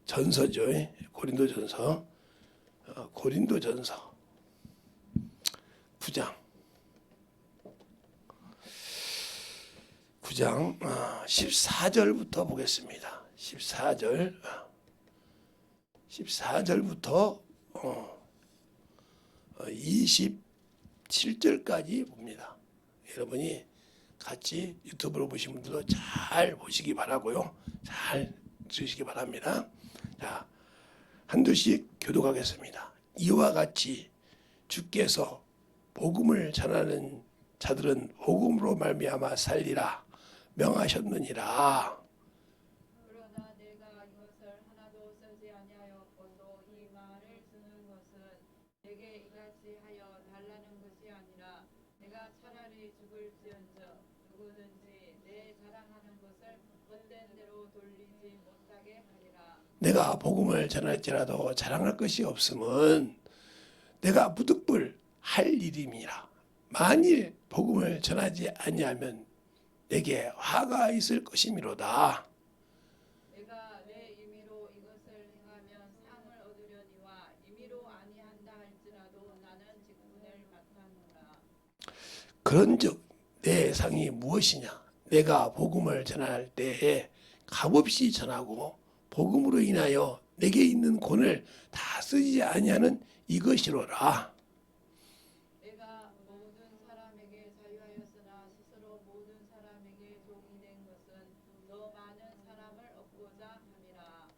전서죠. 고린도전서. 고린도전서 9장 14절부터 보겠습니다. 14절부터 27절까지 봅니다. 여러분이 같이 유튜브로 보신 분들도 잘 보시기 바라고요. 잘 들으시기 바랍니다. 자, 한두씩 교독하겠습니다. 이와 같이 주께서 복음을 전하는 자들은 복음으로 말미암아 살리라 명하셨느니라. 그러나 내가 이것을 하나도 쓰지 아니하였고도 이 말을 쓰는 것은 내게 이같이 하여 달라는 것이 아니라 내가 차라리 죽을지언정 누구든지 내 자랑하는 것을 헛된 대로 돌리지 못하게 하리라. 내가 복음을 전할지라도 자랑할 것이 없음은 내가 무득불 할 일임이라. 만일 복음을 전하지 아니하면 내게 화가 있을 것이미로다. 내가 내 임의로 이것을 행하면 상을 얻으려니와 임의로 아니한다 할지라도 나는 직분을 받았노라. 그런즉 내 상이 무엇이냐? 내가 복음을 전할 때에 값없이 전하고 복음으로 인하여 내게 있는 권을 다 쓰지 아니하는 이것이로라. 내가 모든 사람에게 자유하였으나 스스로 모든 사람에게 종이 된 것은 더 많은 사람을 얻고자 함이라.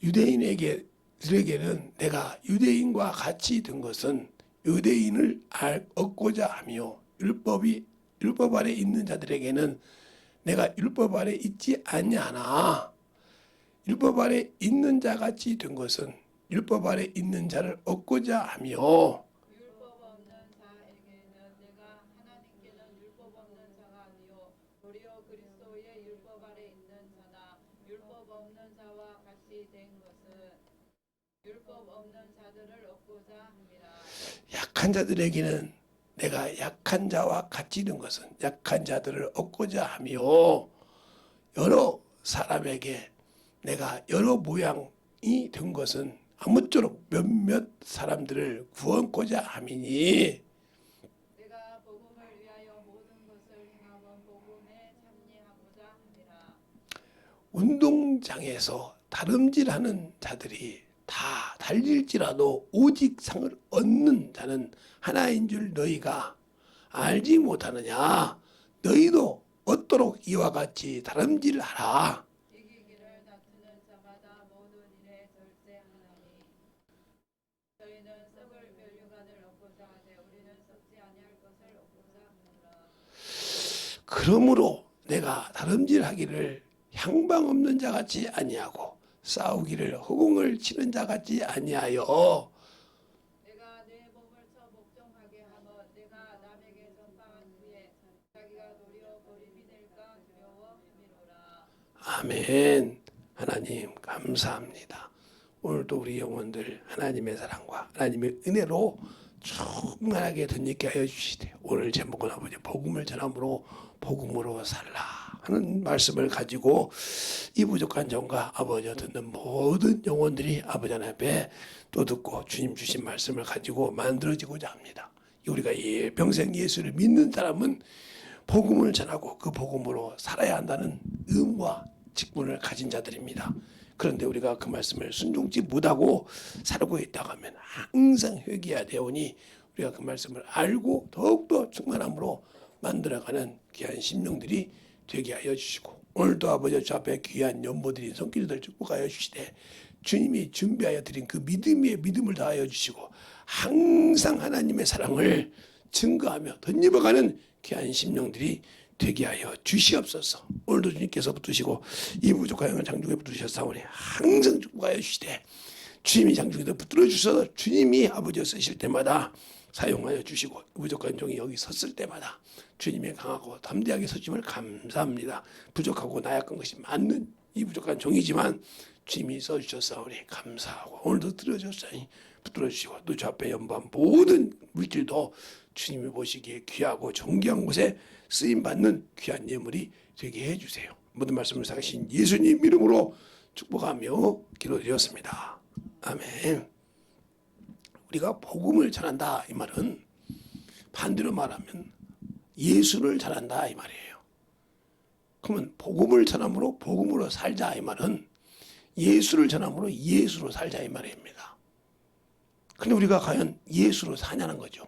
유대인에게는 내가 유대인과 같이 된 것은 유대인을 얻고자 하며 율법 아래 있는 자들에게는 내가 율법 아래 있지 아니하나 율법 아래 있는 자 같이 된 것은 율법 아래 있는 자를 얻고자 하며 율법 없는 자에게는 내가 하나님께는 율법 없는 자가 아니요 도리어 그리스도의 율법 아래 있는 자나 율법 없는 자와 같이 된 것은 율법 없는 자들을 얻고자 함이라. 약한 자들에게는 내가 약한 자와 같이 된 것은 약한 자들을 얻고자 하며 여러 사람에게 내가 여러 모양이 된 것은 아무쪼록 몇몇 사람들을 구원코자 함이니 내가 복음을 위하여 모든 것을 행함은 복음에 참여하고자 함이라. 운동장에서 다름질하는 자들이 다 달릴지라도 오직 상을 얻는 자는 하나인 줄 너희가 알지 못하느냐? 너희도 얻도록 이와 같이 다름질하라. 이기기를 다투는 자마다 모든 일에 절제하나니 저희는 썩을 면류관을 얻고자 하되 우리는 썩지 아니할 것을 얻고자 하노라. 그러므로 내가 다름질하기를 향방 없는 자같이 아니하고 싸우기를 허공을 치는 자같이 아니하여 내가 내 몸을 쳐 복종하게 하면 내가 남에게 전파한 후에 자기가 도리어 버림이 될까 두려워 함이로라. 아멘. 하나님 감사합니다. 오늘도 우리 영혼들 하나님의 사랑과 하나님의 은혜로 충만하게 덧입게 하여 주시되 오늘 제목은 아버지 복음을 전함으로 복음으로 살라 하는 말씀을 가지고 이 부족한 정과 아버지 듣는 모든 영혼들이 아버지 하나님 앞에 또 듣고 주님 주신 말씀을 가지고 만들어지고자 합니다. 우리가 평생 예수를 믿는 사람은 복음을 전하고 그 복음으로 살아야 한다는 의무와 직분을 가진 자들입니다. 그런데 우리가 그 말씀을 순종치 못하고 살고 있다고 하면 항상 회개해야 되오니 우리가 그 말씀을 알고 더욱더 충만함으로 만들어가는 귀한 심령들이 되게 하여 주시고 오늘도 아버지 주 앞에 귀한 연보드린 손길들 축복하여 주시되 주님이 준비하여 드린 그 믿음을 다하여 주시고 항상 하나님의 사랑을 증거하며 덧입어가는 귀한 심령들이 되게 하여 주시옵소서. 오늘도 주님께서 붙드시고 이 부족한 영을 장중에 붙드셨사오니 항상 축복하여 주시되 주님이 장중에도 붙들어 주셔서 주님이 아버지 쓰실 때마다 사용하여 주시고 부족한 종이 여기 섰을 때마다 주님의 강하고 담대하게 서심을 감사합니다. 부족하고 나약한 것이 맞는 이 부족한 종이지만 주님이 써주셨사오니 감사하고 오늘도 들어주셨사니 붙들어 주시고 또 주 앞에 연보한 모든 물질도 주님이 보시기에 귀하고 존귀한 곳에 쓰임받는 귀한 예물이 되게 해주세요. 모든 말씀을 사신 예수님 이름으로 축복하며 기도드렸습니다. 아멘. 우리가 복음을 전한다 이 말은 반대로 말하면 예수를 전한다 이 말이에요. 그러면 복음을 전함으로 복음으로 살자 이 말은 예수를 전함으로 예수로 살자 이 말입니다. 근데 우리가 과연 예수로 사냐는 거죠.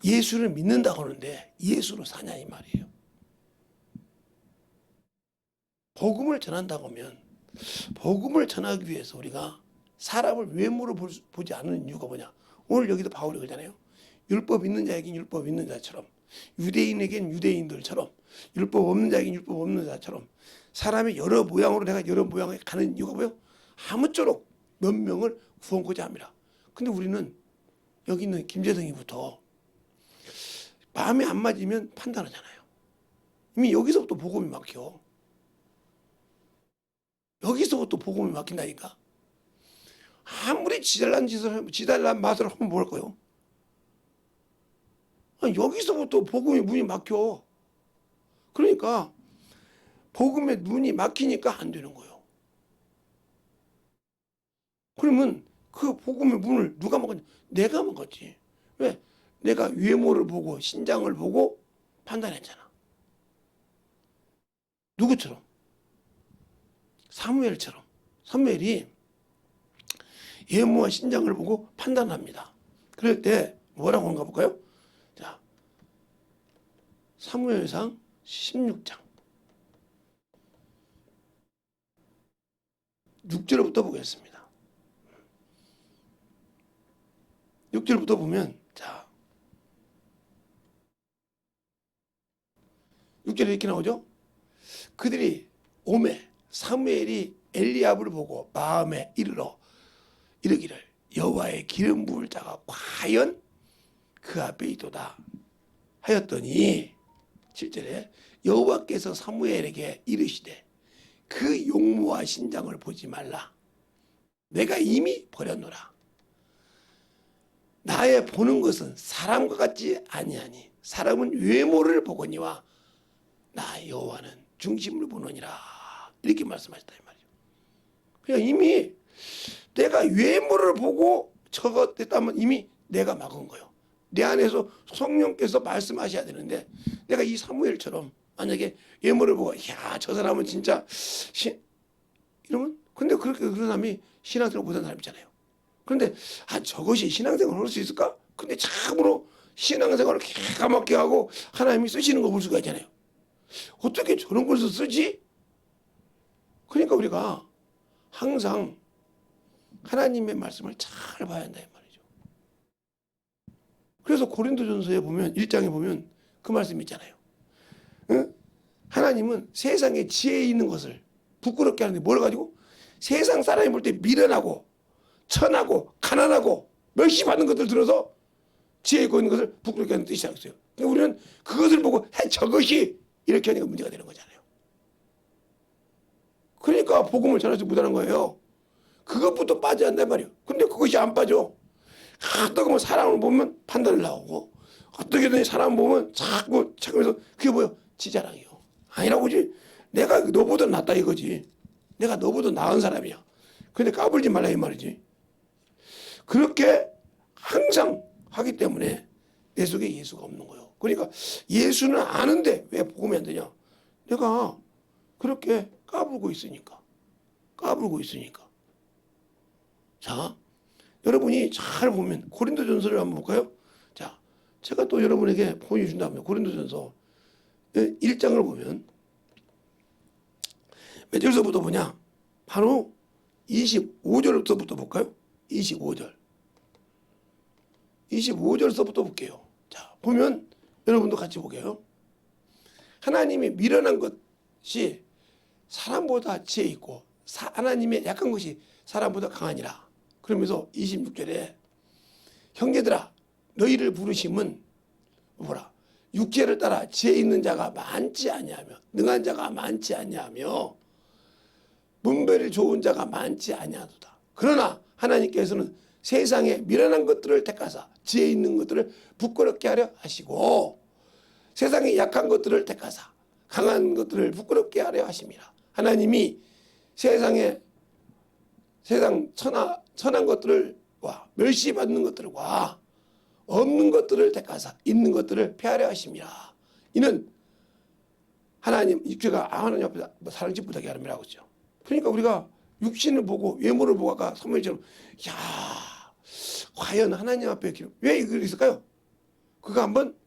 예수를 믿는다고 하는데 예수로 사냐 이 말이에요. 복음을 전한다고 하면 복음을 전하기 위해서 우리가 사람을 외모로 보지 않는 이유가 뭐냐. 오늘 여기도 바울이 그러잖아요. 율법 있는 자에겐 율법 있는 자처럼, 유대인에겐 유대인들처럼, 율법 없는 자에겐 율법 없는 자처럼 사람의 여러 모양으로 내가 여러 모양에 가는 이유가 뭐예요? 아무쪼록 몇 명을 구원코자 합니다. 근데 우리는 여기 있는 김재성이부터 마음에 안 맞으면 판단하잖아요. 이미 여기서부터 복음이 막혀. 여기서부터 복음이 막힌다니까. 아무리 지잘난 짓을, 지잘난 맛을 하면 뭘 거요? 여기서부터 복음의 문이 막혀. 그러니까 복음의 문이 막히니까 안 되는 거예요. 그러면 그 복음의 문을 누가 막았냐? 내가 막았지. 왜? 내가 외모를 보고 신장을 보고 판단했잖아. 누구처럼? 사무엘처럼. 사무엘이 외모와 신장을 보고 판단합니다. 그럴 때 뭐라고 하는가 볼까요? 자, 사무엘상 16장 6절부터 보겠습니다. 6절부터 보면 자 6절에 이렇게 나오죠. 그들이 오매 사무엘이 엘리압을 보고 마음에 이르기를 여호와의 기름 부을 자가 과연 그 앞에 있도다 하였더니 7절에 여호와께서 사무엘에게 이르시되 그 용모와 신장을 보지 말라. 내가 이미 버렸노라. 나의 보는 것은 사람과 같지 아니하니 사람은 외모를 보거니와 나 여호와는 중심을 보느니라. 이렇게 말씀하셨다 이 말이죠. 그러니까 이미 내가 외모를 보고 저것 됐다면 이미 내가 막은 거예요. 내 안에서 성령께서 말씀하셔야 되는데 내가 이 사무엘처럼 만약에 외모를 보고 야, 저 사람은 진짜 이러면 근데 그렇게 그런 사람이 신앙생활 못한 사람 있잖아요. 그런데 저것이 신앙생활을 할 수 있을까? 근데 참으로 신앙생활을 기가 막히게 하고 하나님이 쓰시는 거 볼 수가 있잖아요. 어떻게 저런 걸 쓰지? 그러니까 우리가 항상 하나님의 말씀을 잘 봐야 한다 이 말이죠. 그래서 고린도전서에 보면 1장에 보면 그 말씀이 있잖아요. 응? 하나님은 세상에 지혜 있는 것을 부끄럽게 하는데 뭘 가지고 세상 사람이 볼 때 미련하고 천하고 가난하고 멸시받는 것들 들어서 지혜 있고 있는 것을 부끄럽게 하는 뜻이 있어요. 그러니까 우리는 그것을 보고 저것이 이렇게 하니까 문제가 되는 거잖아요. 그러니까 복음을 전하지 못하는 거예요. 그것부터 빠져야 한단 말이에요. 근데 그것이 안 빠져. 어떻게 사람을 보면 판단을 나오고 어떻게든 사람 보면 자꾸 착각해서 그게 뭐예요? 지자랑이요. 아니라고지. 내가 너보다 낫다 이거지. 내가 너보다 나은 사람이야. 근데 까불지 말라 이 말이지. 그렇게 항상 하기 때문에 내 속에 예수가 없는 거예요. 그러니까 예수는 아는데 왜 복음이 안 되냐? 내가 그렇게 까불고 있으니까. 자, 여러분이 잘 보면 고린도전서를 한번 볼까요? 자, 제가 또 여러분에게 보여준다면 고린도전서 1장을 보면 몇 절서부터 보냐? 바로 25절부터 볼까요? 25절서부터 볼게요. 자, 보면 여러분도 같이 보게요. 하나님이 미련한 것이 사람보다 지혜 있고 하나님의 약한 것이 사람보다 강하니라. 그러면서 26절에 형제들아 너희를 부르심은 뭐라? 육체를 따라 지혜 있는 자가 많지 아니하며 능한 자가 많지 아니하며 문별이 좋은 자가 많지 아니하도다. 그러나 하나님께서는 세상에 미련한 것들을 택하사 지혜 있는 것들을 부끄럽게 하려 하시고 세상에 약한 것들을 택하사 강한 것들을 부끄럽게 하려 하심이라. 하나님이 세상 천한 것들과 멸시받는 것들과 없는 것들을 택하사 있는 것들을 폐하려 하심이라. 이는 하나님 육체가 하나님 앞에서 사랑짓 못하게 하름이라고 했죠. 그러니까 우리가 육신을 보고 외모를 보고 아까 사무엘처럼 야 과연 하나님 앞에 왜 이걸 있을까요? 그가 한번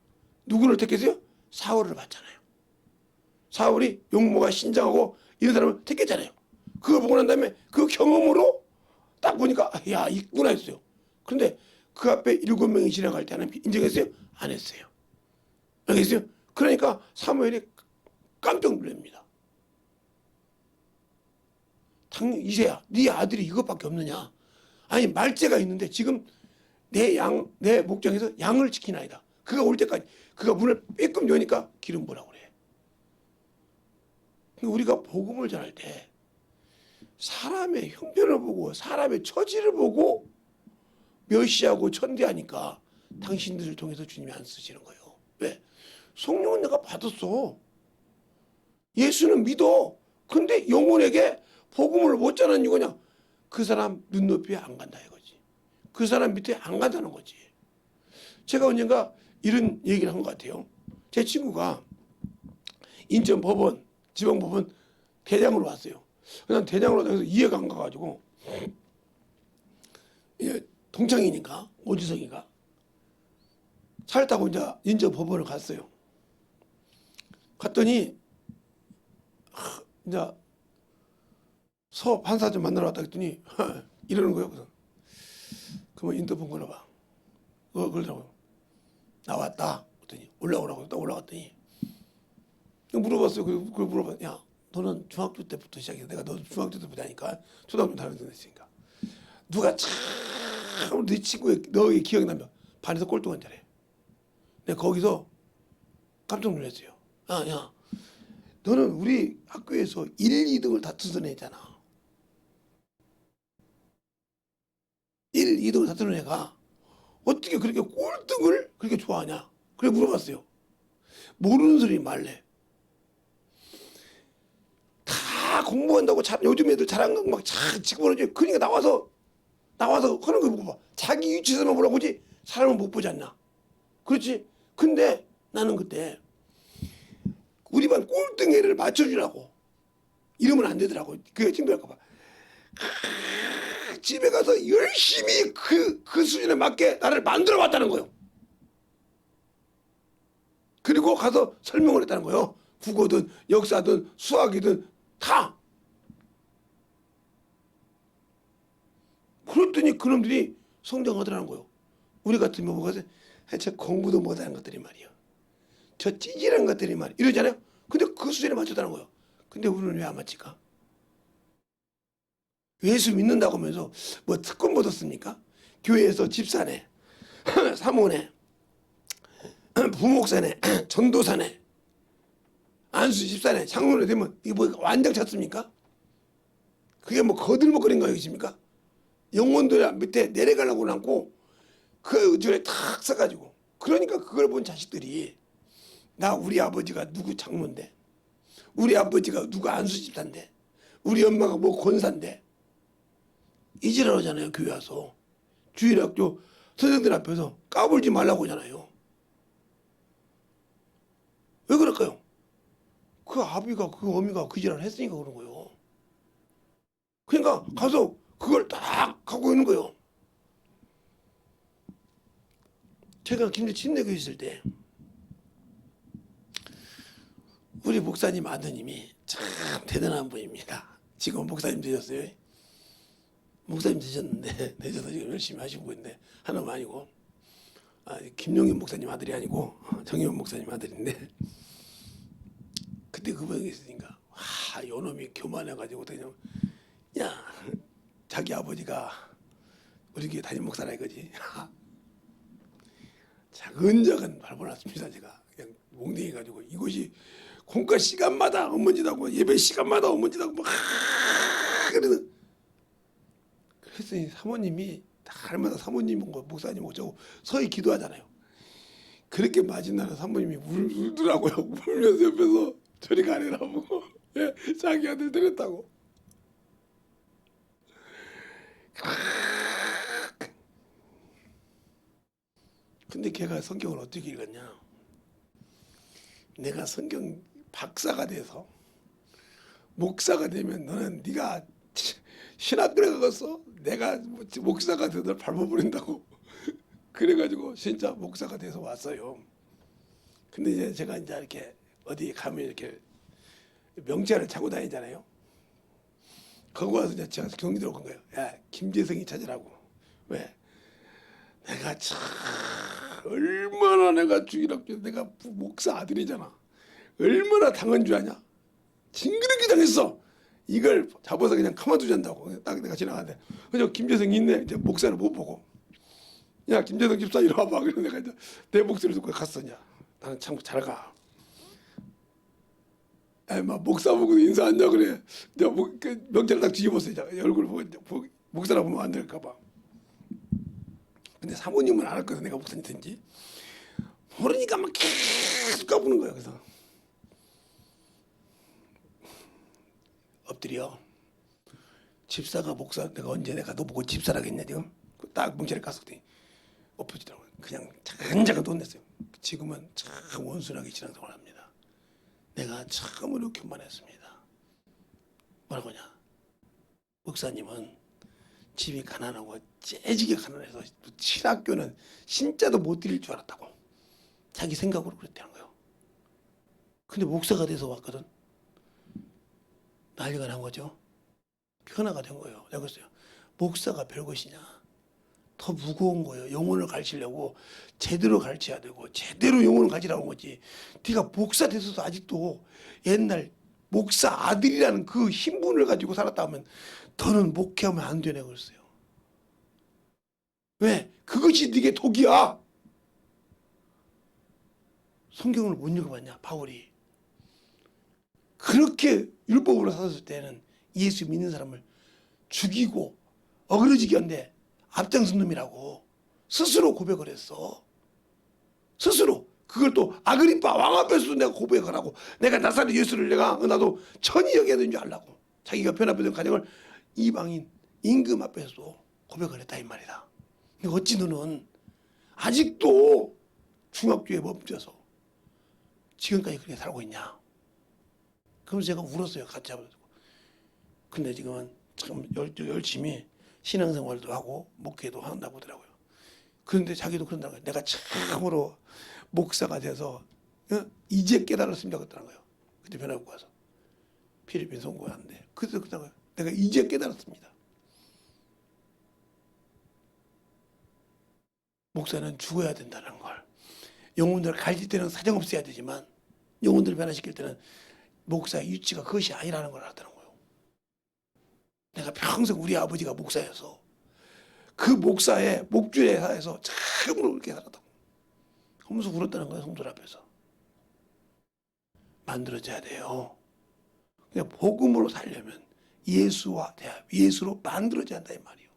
누구를 택했어요? 사울을 봤잖아요. 사울이 용모가 신장하고 이런 사람을 택했잖아요. 그거 보고 난 다음에 그 경험으로 딱 보니까 야 있구나 했어요. 그런데 그 앞에 7명이 지나갈 때 하나님 인정했어요? 안 했어요. 알겠어요? 그러니까 사무엘이 깜짝 놀랍니다. 당연히 이새야 네 아들이 이것밖에 없느냐. 아니 말째가 있는데 지금 내 목장에서 양을 지키나이다. 그가 올 때까지 그가 문을 빼끔 여니까 기름 부으라고 그래. 우리가 복음을 전할 때 사람의 형편을 보고 사람의 처지를 보고 멸시하고 천대하니까 당신들을 통해서 주님이 안 쓰시는 거예요. 왜? 성령은 내가 받았어. 예수는 믿어. 근데 영혼에게 복음을 못 전하는 이유가 그 사람 눈높이에 안 간다 이거지. 그 사람 밑에 안 간다는 거지. 제가 언젠가 이런 얘기를 한 것 같아요. 제 친구가 인천 법원, 지방법원 대장으로 왔어요. 그냥 대장으로 와서 이해가 안 가가지고 동창이니까 오지석이가 차를 타고 이제 인천 법원을 갔어요. 갔더니 이제 서 판사 좀 만나러 왔다 했더니 이러는 거예요. 그래서 그러면 인터폰 걸어봐. 그러더라고요. 나왔다. 그랬더니 올라오라고 딱 올라갔더니 물어봤어요. 그걸 물어봤. 야, 너는 중학교 때부터 시작해서 내가 너 중학교 때부터 하니까 초등학교 다녔으니까 누가 참 네 친구의 너의 기억이 나면 반에서 꼴등 한자래. 내가 거기서 깜짝 놀랐어요. 야, 너는 우리 학교에서 1, 2등을 다투던 애잖아. 1, 2등을 다투는 애가 어떻게 그렇게 꼴등을 그렇게 좋아하냐? 그래 물어봤어요. 모르는 소리 말래. 다 공부한다고 요즘 애들 잘하는 거 막 지금 보는지 그러니까 나와서 하는 거 보고 봐. 자기 위치에서만 보라고 하지 사람은 못 보지 않나? 그렇지? 근데 나는 그때 우리 반 꼴등 애를 맞춰주라고 이러면 안 되더라고. 그게 친구할까 봐. 집에 가서 열심히 그 수준에 맞게 나를 만들어 봤다는 거예요. 그리고 가서 설명을 했다는 거예요. 국어든 역사든 수학이든 다. 그랬더니 그놈들이 성장하더라는 거예요. 우리 같으면 뭐가 돼? 저 공부도 못하는 것들이 말이야. 저 찌질한 것들이 말이야. 이러잖아요. 근데 그 수준에 맞췄다는 거예요. 근데 우리는 왜 안 맞힐까? 예수 믿는다고 하면서 뭐 특권 받았습니까? 교회에서 집사네, 사모네, 부목사네, 전도사네, 안수 집사네, 장로네 되면 이게 뭐 완장 찼습니까? 그게 뭐 거들먹거린 거였습니까? 영혼들 밑에 내려가려고 남고 그 줄에 탁 써가지고 그러니까 그걸 본 자식들이 우리 아버지가 누구 장로인데 우리 아버지가 누구 안수 집사인데 우리 엄마가 뭐 권사인데 이지랄 하잖아요. 교회 와서 주일학교 선생들 앞에서 까불지 말라고 하잖아요. 왜 그럴까요? 그 아비가 그 어미가 그 지랄을 했으니까 그런 거예요. 그러니까 가서 그걸 딱 하고 있는 거예요. 제가 침례교회 있을 때 우리 목사님 아드님이 참 대단한 분입니다. 지금 목사님 되셨어요. 목사님 되셨는데 되셔서 지금 열심히 하시고 있는데 하나도 아니고 김용현 목사님 아들이 아니고 정의원 목사님 아들인데 그때 그분이 있으니까 요놈이 교만해가지고 그냥 야 자기 아버지가 우리 교회 담임 목사라 이거지. 작은 발견했습니다. 제가 그냥 몽둥이 가지고 이것이 공과 시간마다 어머니다고 예배 시간마다 어머니다고 막 그러는. 그랬더니 사모님이 날마다 사모님하고 목사님하고 저고 서희 기도하잖아요. 그렇게 맞은 날은 사모님이 울더라고요. 울면서 옆에서 저리 가래라고. 예, 자기 아들 데렸다고. 근데 걔가 성경을 어떻게 읽었냐? 내가 성경 박사가 돼서 목사가 되면 너는 네가 신학교에 가서 내가 목사가 돼서 널 밟아버린다고. 그래가지고 진짜 목사가 돼서 왔어요. 근데 이제 제가 이제 이렇게 어디 가면 이렇게 명찰을 차고 다니잖아요. 거기 와서 이제 제가 경기도로 간 거예요. 야, 김재성이 찾으라고. 왜? 내가 참 얼마나 내가 주일학교 내가 목사 아들이잖아. 얼마나 당한 줄 아냐? 징그럽게 당했어. 이걸 잡아서 그냥 가만두잔다고. 딱 내가 지나가는데 그저 김재성이 있네. 이제 목사를 못 보고. 야, 김재성 집사 이리 와봐. 그래서 내가 이제 내 목소리 듣고 갔었냐. 나는 참 잘 가. 막 목사 보고 인사 안 냐 그래. 내가 명찰 딱 뒤집었어. 이제 얼굴 보고 목사라 보면 안 될까 봐. 근데 사모님은 알았거든. 내가 목사님 된지. 모르니까 막 계속 까부는 거야. 그래서 엎드려. 집사가 목사, 내가 너 보고 집사라겠냐 지금? 딱 뭉쳐를 깠었더니 엎어지더라고요. 그냥 잔자가 돈냈어요. 지금은 참 온순하게 신앙생활을 합니다. 내가 참으로 교만했습니다. 뭐라고 하냐? 목사님은 집이 가난하고 째지게 가난해서 신학교는 진짜도 못 드릴 줄 알았다고. 자기 생각으로 그랬다는 거예요. 근데 목사가 돼서 왔거든. 난리가 난 거죠. 변화가 된 거예요. 내가 그랬어요. 목사가 별것이냐. 더 무거운 거예요. 영혼을 가르치려고 제대로 가르쳐야 되고 제대로 영혼을 가지라는 거지. 네가 목사 돼서도 아직도 옛날 목사 아들이라는 그 신분을 가지고 살았다 하면 너는 목회하면 안 되네 그랬어요. 왜? 그것이 네게 독이야. 성경을 못 읽어봤냐 바울이. 그렇게 율법으로 살았을 때는 예수 믿는 사람을 죽이고 어그러지게 한데 앞장선 놈이라고 스스로 고백을 했어. 스스로. 그걸 또 아그리파 왕 앞에서도 내가 고백을 하고 내가 나사렛 예수를 내가 나도 천히 여겨야 되는 줄 알라고. 자기가 변화되는 가정을 이방인 임금 앞에서도 고백을 했다 이 말이다. 근데 어찌 너는 아직도 중학교에 멈춰서 지금까지 그렇게 살고 있냐. 그러면서 제가 울었어요. 같이 잡아서. 근데 지금은 참 열심히 신앙생활도 하고 목회도 한다고 하더라고요. 그런데 자기도 그런다는 거예요. 내가 참으로 목사가 돼서 이제 깨달았습니다 그랬다는 거예요. 그때 변화국 가서 필리핀 선교하는데 그때 그랬다는 거예요. 내가 이제 깨달았습니다. 목사는 죽어야 된다는 걸. 영혼들을 가르칠 때는 사정없이 해야 되지만 영혼들을 변화시킬 때는 목사의 위치가 그것이 아니라는 걸 알았다는 거예요. 내가 평생 우리 아버지가 목사여서 그 목사의 목줄의 사에서 참으로 그렇게 살았다고 하면서 울었다는 거예요. 성도들 앞에서. 만들어져야 돼요. 그냥 복음으로 살려면 예수와 대합, 예수로 만들어져야 한다 이 말이에요.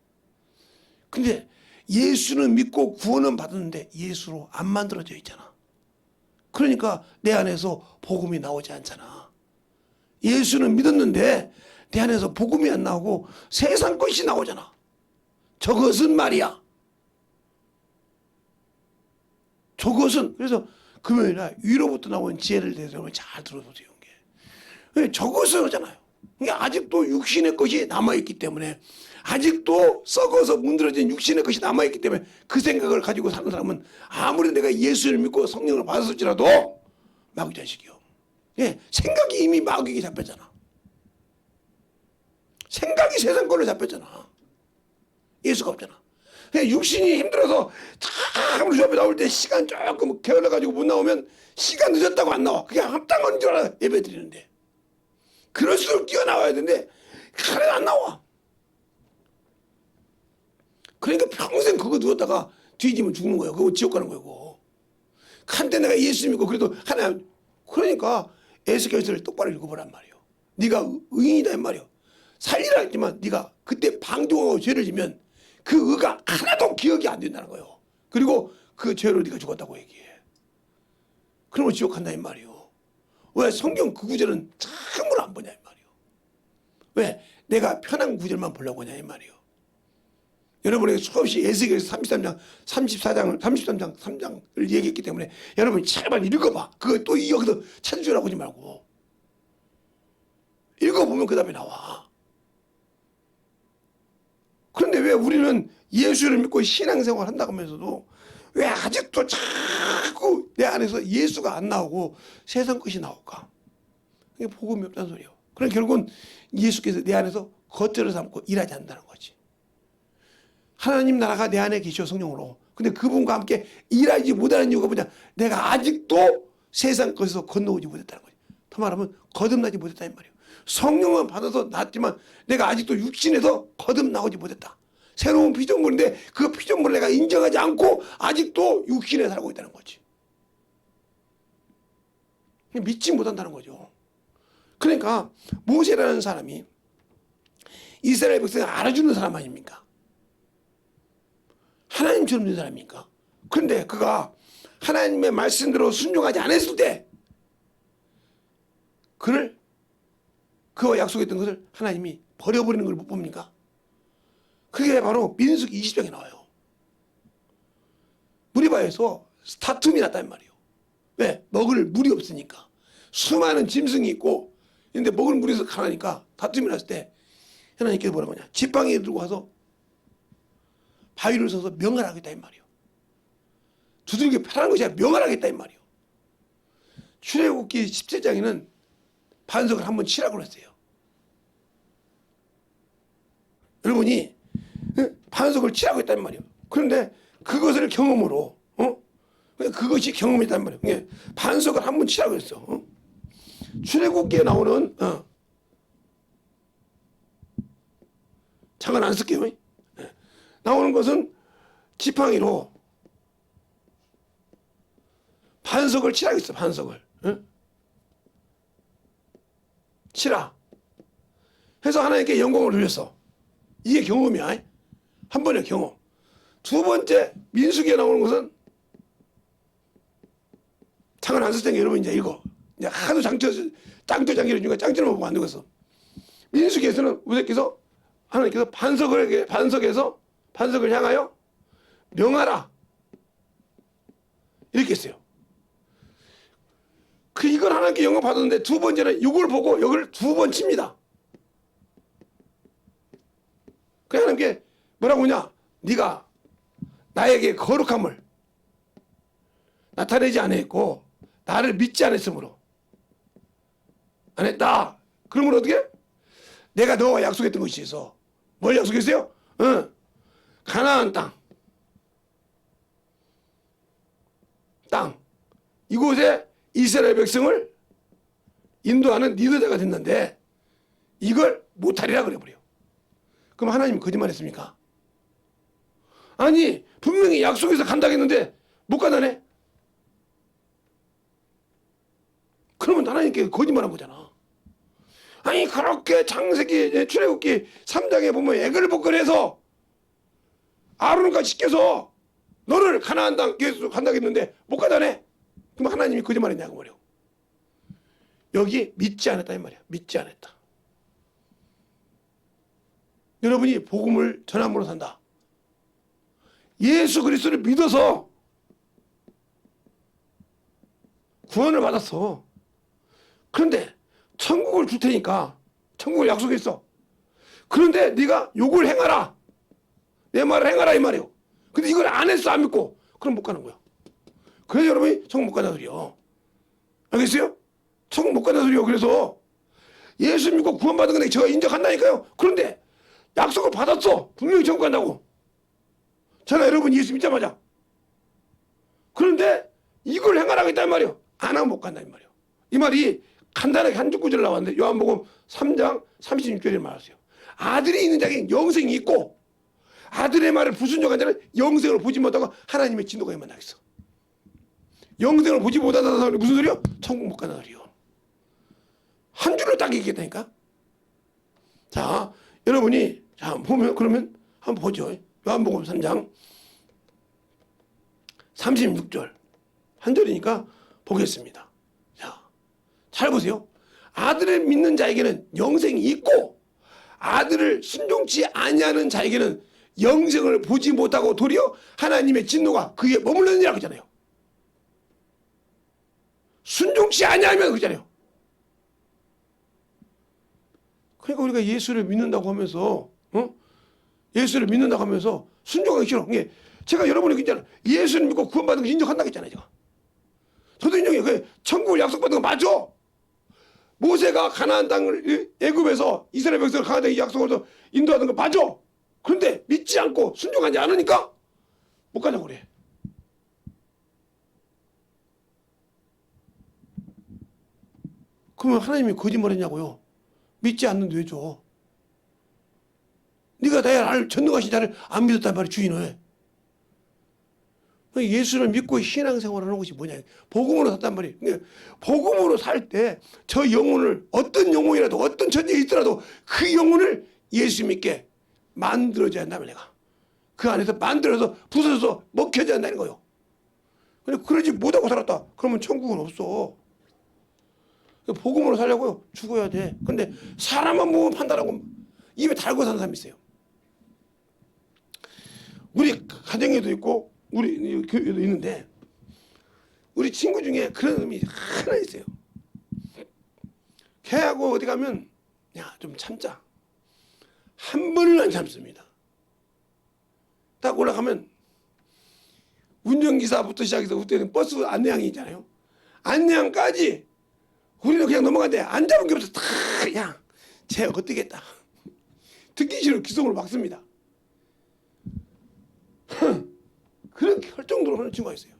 근데 예수는 믿고 구원은 받았는데 예수로 안 만들어져 있잖아. 그러니까 내 안에서 복음이 나오지 않잖아. 예수는 믿었는데 내 안에서 복음이 안 나오고 세상 것이 나오잖아. 저것은 말이야. 저것은 그래서 금요일날 위로부터 나온 지혜를 대해서 잘 들어보세요. 이게 저것은 하잖아요. 이게 아직도 육신의 것이 남아있기 때문에 아직도 썩어서 문드러진 육신의 것이 남아있기 때문에 그 생각을 가지고 사는 사람은 아무리 내가 예수를 믿고 성령을 받았을지라도 마귀 자식이요. 예, 생각이 이미 마귀에게 잡혔잖아. 생각이 세상 걸로 잡혔잖아. 예수가 없잖아. 그냥 육신이 힘들어서 참으로 주 앞에 나올 때 시간 조금 게을러가지고 못 나오면 시간 늦었다고 안 나와. 그냥 합당 걸린 줄 알아. 예배 드리는데. 그럴수록 뛰어나와야 되는데 칼은 안 나와. 그러니까 평생 그거 누웠다가 뒤지면 죽는 거예요. 그거 지옥 가는 거고. 한때 내가 예수 믿고 그래도 하나님 그러니까 에스겔서를 똑바로 읽어보란 말이에요. 네가 의인이다 이 말이에요. 살리라 했지만 네가 그때 방종하고 죄를 지면 그 의가 하나도 기억이 안 된다는 거예요. 그리고 그 죄로 네가 죽었다고 얘기해. 그러면 지옥 간다 이 말이에요. 왜 성경 그 구절은 참으로 안 보냐 이 말이에요. 왜? 내가 편한 구절만 보려고 하냐 이 말이에요. 여러분에게 수없이 에스겔서 33장, 34장을 33장, 3장을 얘기했기 때문에 여러분 제발 읽어봐. 그거 또 여기서 찾으라고 하지 말고 읽어보면 그 답이 나와. 그런데 왜 우리는 예수를 믿고 신앙생활 한다고 하면서도 왜 아직도 자꾸 내 안에서 예수가 안 나오고 세상 것이 나올까? 그게 복음이 없다는 소리예요. 그럼 결국은 예수께서 내 안에서 겉절을 삼고 일하지 않는다는 거지. 하나님 나라가 내 안에 계셔 성령으로. 근데 그분과 함께 일하지 못하는 이유가 뭐냐? 내가 아직도 세상 것에서 건너오지 못했다는 거지. 더 말하면 거듭나지 못했다 이 말이에요. 성령은 받아서 났지만 내가 아직도 육신에서 거듭나오지 못했다. 새로운 피조물인데 그 피조물을 내가 인정하지 않고 아직도 육신에 살고 있다는 거지. 믿지 못한다는 거죠. 그러니까 모세라는 사람이 이스라엘 백성을 알아주는 사람 아닙니까? 하나님처럼 된 사람입니까? 그런데 그가 하나님의 말씀대로 순종하지 않았을 때 그와 약속했던 것을 하나님이 버려버리는 걸 못 봅니까? 그게 바로 민수기 20장에 나와요. 무리바에서 다툼이 났단 말이에요. 왜? 먹을 물이 없으니까. 수많은 짐승이 있고 근데 먹을 물이 없어서 가라니까 다툼이 났을 때 하나님께서 뭐라고 하냐? 지팡이 들고 와서 바위를 서서 명하라겠다 이 말이에요. 두들겨 패라는 것이 아니라 명하라겠다 이 말이에요. 출애굽기 17장에는 반석을 한번 치라고 했어요. 여러분이 반석을 치라고 했단 말이에요. 그런데 그것을 경험으로 그것이 경험이란 말이에요. 반석을 한번 치라고 했어. 출애굽기에 나오는 잠깐 안 쓸게요. 나오는 것은 지팡이로 반석을 치라고 했어. 반석을 치라 해서 하나님께 영광을 돌렸어. 이게 경험이야. 한 번의 경험. 두 번째 민수기에 나오는 것은 잠깐 안 쓸 테니까 여러분 이제 읽어. 이제 하도 짱돌 장기를 주니까 짱돌만 보고 안 되겠어. 민수기에서는 우리께서 하나님께서 반석을 향하여 명하라 이렇게 했어요. 이걸 하나님께 영광 받았는데 두 번째는 이걸 보고 여기를 두 번 칩니다. 그 하나님께 뭐라고 하냐? 네가 나에게 거룩함을 나타내지 않았고 나를 믿지 않았으므로 안 했다. 그러면 어떻게? 내가 너와 약속했던 것이 있어. 뭘 약속했어요? 가나안 땅 이곳에 이스라엘 백성을 인도하는 리더자가 됐는데 이걸 못하리라 그래버려요. 그럼 하나님이 거짓말했습니까? 아니 분명히 약속해서 간다고 했는데 못 간다네. 그러면 하나님께 거짓말한 거잖아. 아니 그렇게 창세기 출애굽기 3장에 보면 애걸복걸해서 아론까지 시켜서 너를 가나안 땅 계속 간다고 했는데 못 가다네. 그럼 하나님이 거짓말했냐고 말이야. 여기 믿지 않았다 이 말이야. 믿지 않았다. 여러분이 복음을 전함으로 산다. 예수 그리스도를 믿어서 구원을 받았어. 그런데 천국을 줄 테니까 천국을 약속했어. 그런데 네가 요걸 행하라. 내 말을 행하라 이 말이에요. 근데 이걸 안 했어. 안 믿고. 그럼 못 가는 거야. 그래서 여러분이 천국 못 간다 소리요. 알겠어요? 천국 못 간다 소리요. 그래서 예수 믿고 구원받은 건데 제가 인정한다니까요. 그런데 약속을 받았어. 분명히 천국 간다고. 제가 여러분 예수 믿자마자. 그런데 이걸 행하라고 했단 말이에요. 안 하면 못 간다 이 말이에요. 이 말이 간단하게 한 줄 구절 나왔는데 요한복음 3장 36절에 말했어요. 아들이 있는 자에게 영생이 있고 아들의 말을 불순종한 자는 영생을 보지 못하고 하나님의 진노가 만나겠어. 영생을 보지 못한다는 소리 무슨 소리요? 천국 못 간다는 소리요. 한 줄로 딱 얘기했다니까. 자, 여러분이 자 보면 그러면 한번 보죠. 요한복음 3장 36절 한 절이니까 보겠습니다. 자, 잘 보세요. 아들을 믿는 자에게는 영생이 있고 아들을 순종치 아니하는 자에게는 영생을 보지 못하고 도리어 하나님의 진노가 그에 머물렀느니라 그러잖아요. 순종치 아니하면 그러잖아요. 그러니까 우리가 예수를 믿는다고 하면서 예수를 믿는다고 하면서 순종하기 싫어. 제가 여러분에게 있잖아요. 예수를 믿고 구원받은 거 인정한다고 했잖아요. 제가. 저도 인정해요. 그 천국을 약속받은 거 맞죠? 모세가 가나안 땅을 애굽에서 이스라엘 백성을 가나안 땅에 약속으로 인도하는 거 맞죠? 그런데 믿지 않고 순종하지 않으니까 못 가냐고 그래. 그러면 하나님이 거짓말했냐고요? 믿지 않는데 왜 줘? 네가 나를 전능하신 자를 안 믿었단 말이야 주인을. 예수를 믿고 신앙생활을 하는 것이 뭐냐? 복음으로 샀단 말이에요. 복음으로 살 때 저 영혼을 어떤 영혼이라도 어떤 천지에 있더라도 그 영혼을 예수 믿게 만들어줘야 한다면 내가 그 안에서 만들어서 부서져서 먹혀져야 한다는 거예요. 그러지 못하고 살았다. 그러면 천국은 없어. 복음으로 살려고 죽어야 돼. 근데 사람만 보면 판단하고 입에 달고 사는 사람이 있어요. 우리 가정에도 있고 우리 교회도 있는데 우리 친구 중에 그런 사람이 하나 있어요. 걔하고 어디 가면 야 좀 참자. 한 번을 안 참습니다. 딱 올라가면 운전기사부터 시작해서 그때는 버스 안내양이 있잖아요. 안내양까지 우리는 그냥 넘어간대. 안 잡은 게 없어. 다 그냥 쟤 어떻겠다. 듣기 싫어 기성으로 막습니다. 그렇게 할 정도로 하는 친구가 있어요.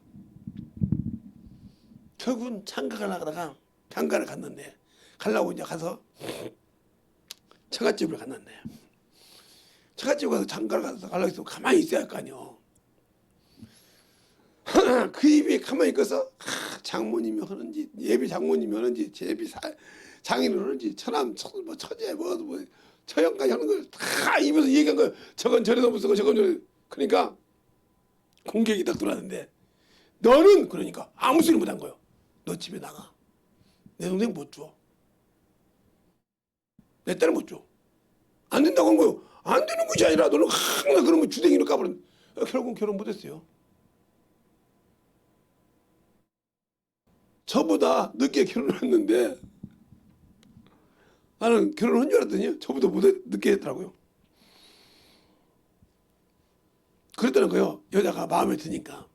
결국은 장가를 나가다가 장가를 갔는데 가려고 이제 가서 처갓집을 갔는데 처갓집 가서 장가를 가서 가려고 했으면 가만히 있어야 할 거 아니요. 그 입에 가만히 있어서 장모님이 하는지 예비 장모님이 하는지 예비 장인을 하는지 처남 뭐 처제 뭐 처형까지 하는 걸 다 입에서 얘기한 거예요. 저건 저래서 무슨 저건 저래. 그러니까 공격이 딱 들어왔는데 너는 그러니까 아무 소리 못한 거예요. 너 집에 나가. 내 동생 못 줘. 내 딸은 못 줘. 안 된다고 한 거예요. 안 되는 것이 아니라 너는 항상 그런 거 주댕이로 까버린. 결국은 결혼 못했어요. 저보다 늦게 결혼했는데 나는 결혼한 줄 알았더니 저보다 늦게 했더라고요. 그랬다는 거예요. 여자가 마음에 드니까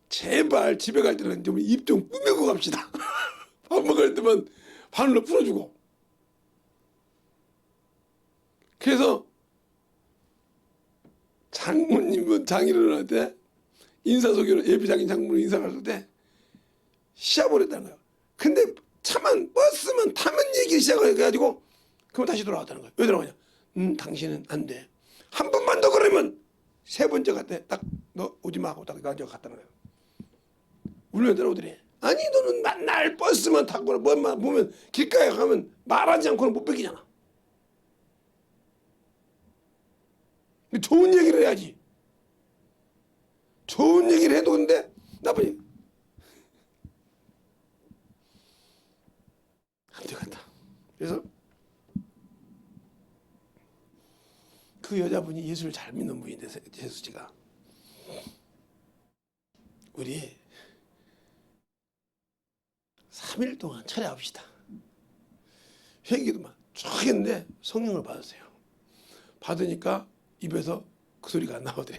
제발 집에 갈 때는 좀 입 좀 꾸미고 갑시다. 밥 먹을 때만 바늘로 풀어주고. 그래서 장모님은 장인어른한테 인사소개로 예비장인 장모님 인사를 할 때 시합을 했다는 거예요. 근데 차만 버스만 타면 얘기 시작을 해가지고 그럼 다시 돌아왔다는 거예요. 왜 돌아오냐? 당신은 안 돼. 한 번만 더 그러면 세 번째 갔대 딱 너 오지 마 하고 딱 가지고 갔다는 거예요. 울면 들어오더니 아니 너는 맨날 버스만 타고 뭐만 보면 길가에 가면 말하지 않고는 못 베기잖아. 좋은 얘기를 해야지. 좋은 얘기를 해도 근데 나쁜 얘기. 안 되겠다. 그래서 그 여자분이 예수를 잘 믿는 분인데 재수씨가 우리 3일 동안 철회합시다. 회개도만 쭉 했는데 성령을 받았어요. 받으니까 입에서 그 소리가 안 나오더래.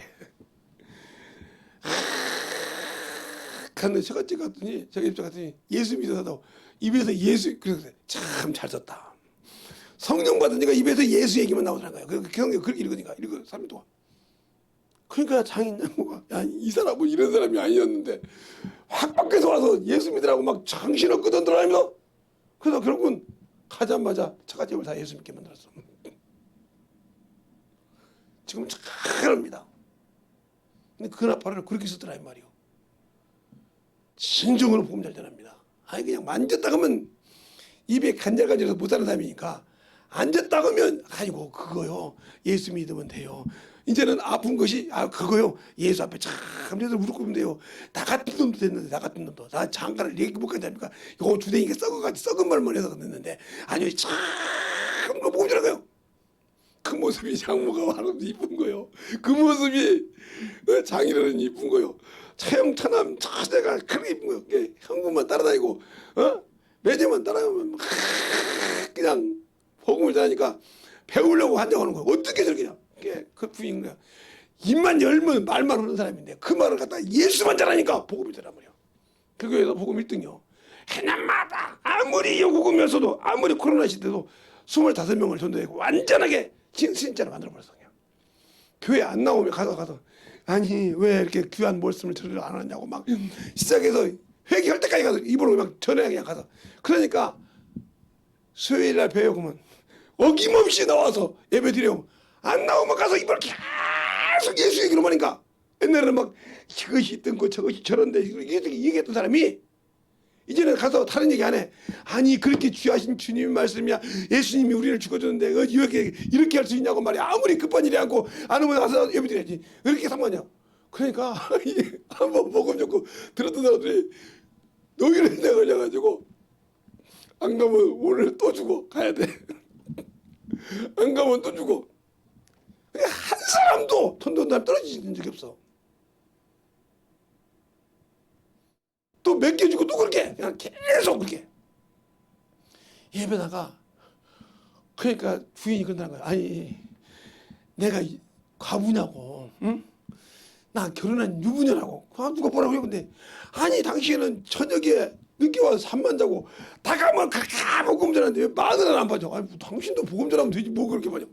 갔는데 처갓집 갔더니 저기 갔더니 예수 믿어서 입에서 예수 그래서 참 잘 썼다. 성령 받으니까 입에서 예수 얘기만 나오더라는 거예요. 그 성경 그렇게 읽으니까 3일 동안. 그러니까 장인 장모가 야, 이 사람은 이런 사람이 아니었는데 확 밖에서 와서 예수 믿으라고 막 정신을 끄덕들어다니면서 그래서 결국은 가자마자 처갓집을 다 예수 믿게 만들었어. 지금 잘합니다. 근데 그 나팔을 그렇게 쓰더라 이 말이요. 진정으로 복음 잘 전합니다. 아니 그냥 만졌다 하면 입에 간질간질해서 못 사는 사람이니까 앉았다 그러면 아이고 그거요. 예수 믿으면 돼요. 이제는 아픈 것이 그거요. 예수 앞에 참 그래서 무릎 꿇으면 돼요. 나 같은 놈도 됐는데 나 같은 놈도 나 장가를 얘기 못 가니까 이거 주댕이가 썩은 말만 해서 됐는데 아니요 참 보고 있더라고요. 그 모습이 장모가 하나도 이쁜 거요. 그 모습이 장인어른 이쁜 거요. 차영차남 차대가 그렇게 이쁜 거요. 현금만 따라다니고 매제만 따라가면 막 그냥 복음을 전하니까 배우려고 한다고 하는 거예요. 어떻게 저렇게 그 부인 거야. 입만 열면 말만 하는 사람인데 그 말을 갖다가 예수만 잘하니까 복음이 되란 말이에요. 그 교회에서 복음 1등이요. 해남마다 아무리 영국이면서도 아무리 코로나 시대도 25명을 전도하고 완전하게 진짜로 만들어버렸어. 그냥. 교회 안 나오면 가서 아니 왜 이렇게 귀한 말씀을 들으려 안 하냐고 막 시작해서 회개할 때까지 가서 입으로 막 전해 그냥 가서 그러니까 수요일날 배우면 어김없이 나와서 예배 드리고 안 나오면 가서 입으로 계속 예수 얘기를 하니까 옛날에는 막 이것이 있던 거 저것이 저런데 이렇게 얘기했던 사람이 이제는 가서 다른 얘기 안 해. 아니 그렇게 귀하신 주님 말씀이야. 예수님이 우리를 죽어줬는데 이렇게 할 수 있냐고 말이야. 아무리 급한 일이 않고 안 오면 가서 예배 드려야지. 왜 이렇게 상관이야. 그러니까 한번 복음 듣고 들었던 사람들이 노기를 걸려가지고 안 가면 오늘 또 주고 가야 돼. 안 가면 또 주고. 한 사람도 돈돈달 떨어지는 적이 없어. 또 몇 개 주고 또 그렇게 그냥 계속 그렇게 예배다가 그러니까 부인이 그런다는 거야. 아니 내가 과부냐고, 응? 나 결혼한 유부녀라고. 누가 뭐라고 했는데 아니 당신은 저녁에 늦게 와서 잠만 자고 다 가면 가까 복음 전하는데 왜 마늘은 안 봐줘? 아니 당신도 복음 전하면 되지 뭐 그렇게 봐줘.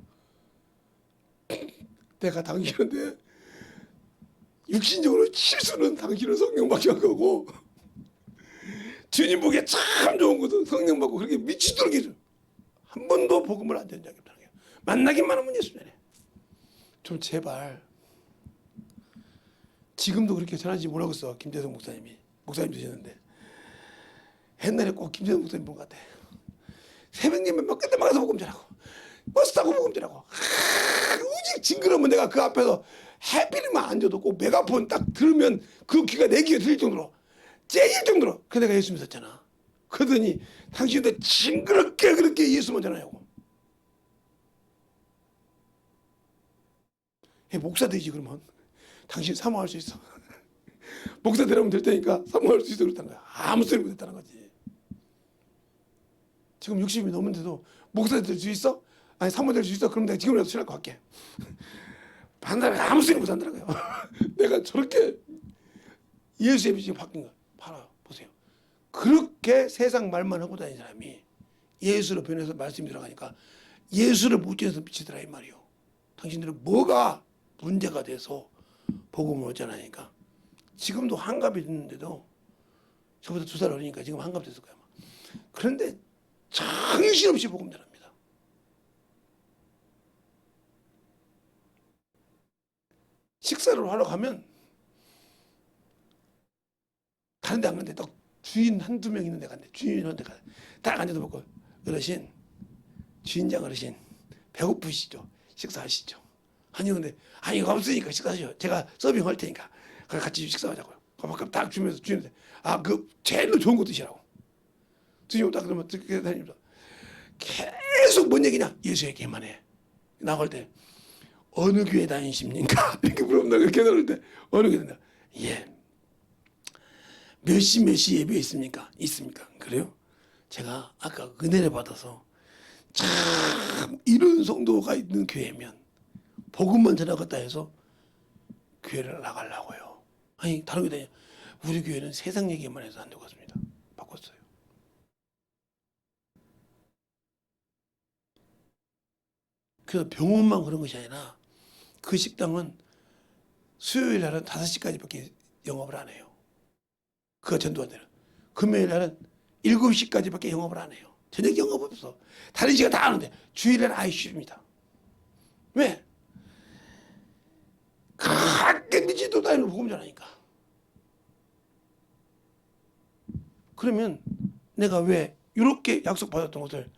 내가 당신한테 육신적으로 실수는 당신을 성령 받게 한 거고 주님 보기에 참 좋은 것은 성령 받고 그렇게 미치도록 해줘. 한 번도 복음을 안 된 적이 없다는 거예요. 만나기만 하면 예수 전해. 좀 제발 지금도 그렇게 전하지 모르겠어. 김재성 목사님 되셨는데 옛날에 꼭 김재성 목사님 본 것 같아. 새벽 예배 막 끝에 막아서 복음 전하고 버스 타고 복음 전하고 오직 징그러우면 내가 그 앞에서 해피리만 앉아도 꼭 메가폰 딱 들으면 그 귀가 내 귀에 들릴 정도로 째질 정도로 그 내가 예수 믿었잖아. 그러더니 당신도 징그럽게 그렇게 예수만 전하냐고. 목사 되지 그러면 당신 사모할 수 있어. 목사 되려면 될 테니까 사모할 수 있어 그랬다는 거야. 아무 소리 못했다는 거지. 지금 60이 넘은데도 목사 될 수 있어? 아니 사모 될 수 있어? 그럼 내가 지금이라도 신학교 갈게. 반대로 아무 소리 못한다는 거야. 내가 저렇게 예수의 빛이 바뀐 거야. 봐라 보세요. 그렇게 세상 말만 하고 다니는 사람이 예수로 변해서 말씀이 들어가니까 예수를 못 지어서 미치더라 이 말이요. 당신들은 뭐가 문제가 돼서 복음을 어쩌나니까 지금도 한갑이 됐는데도 저보다 2살 어리니까 지금 한갑 됐을 거야. 그런데 정신없이 복음 전합니다. 식사를 하러 가면 다른 데 안 갔는데 딱 주인 한두 명 있는 데 갔는데 주인한테 딱 앉아서 먹고 어르신 주인장 어르신 배고프시죠? 식사하시죠? 아니 근데 아니 이거 없으니까 식사하시죠. 제가 서빙할 테니까 같이 식사하자고요. 그럼 딱 주면서 주인한테 그 제일로 좋은 거 드시라고. 드시고 딱 그러면 듣게 다닙니다. 계속 뭔 얘기냐? 예수 얘기만 해. 나갈 때 어느 교회 다니십니까? 이렇게 물어본다. 그렇게 나올 때 어느 교회 다니냐? 예. 몇 시 예배 있습니까? 있습니까? 그래요? 제가 아까 은혜를 받아서 참 이런 성도가 있는 교회면 복음만 전하겠다 해서 교회를 나가려고요. 아니 다른 교회 다니냐? 우리 교회는 세상 얘기만 해서 안 되겠습니다. 바꿨어요. 그래서 병원만 그런 것이 아니라 그 식당은 수요일 날은 5시까지밖에 영업을 안 해요. 그가 전도한대는. 금요일 날은 7시까지밖에 영업을 안 해요. 저녁 영업 없어. 다른 시간 다 하는데 주일에는 아예 쉽니다. 왜? 가끔 미치도 다니는 복음 전하니까. 그러면 내가 왜 이렇게 약속받았던 것을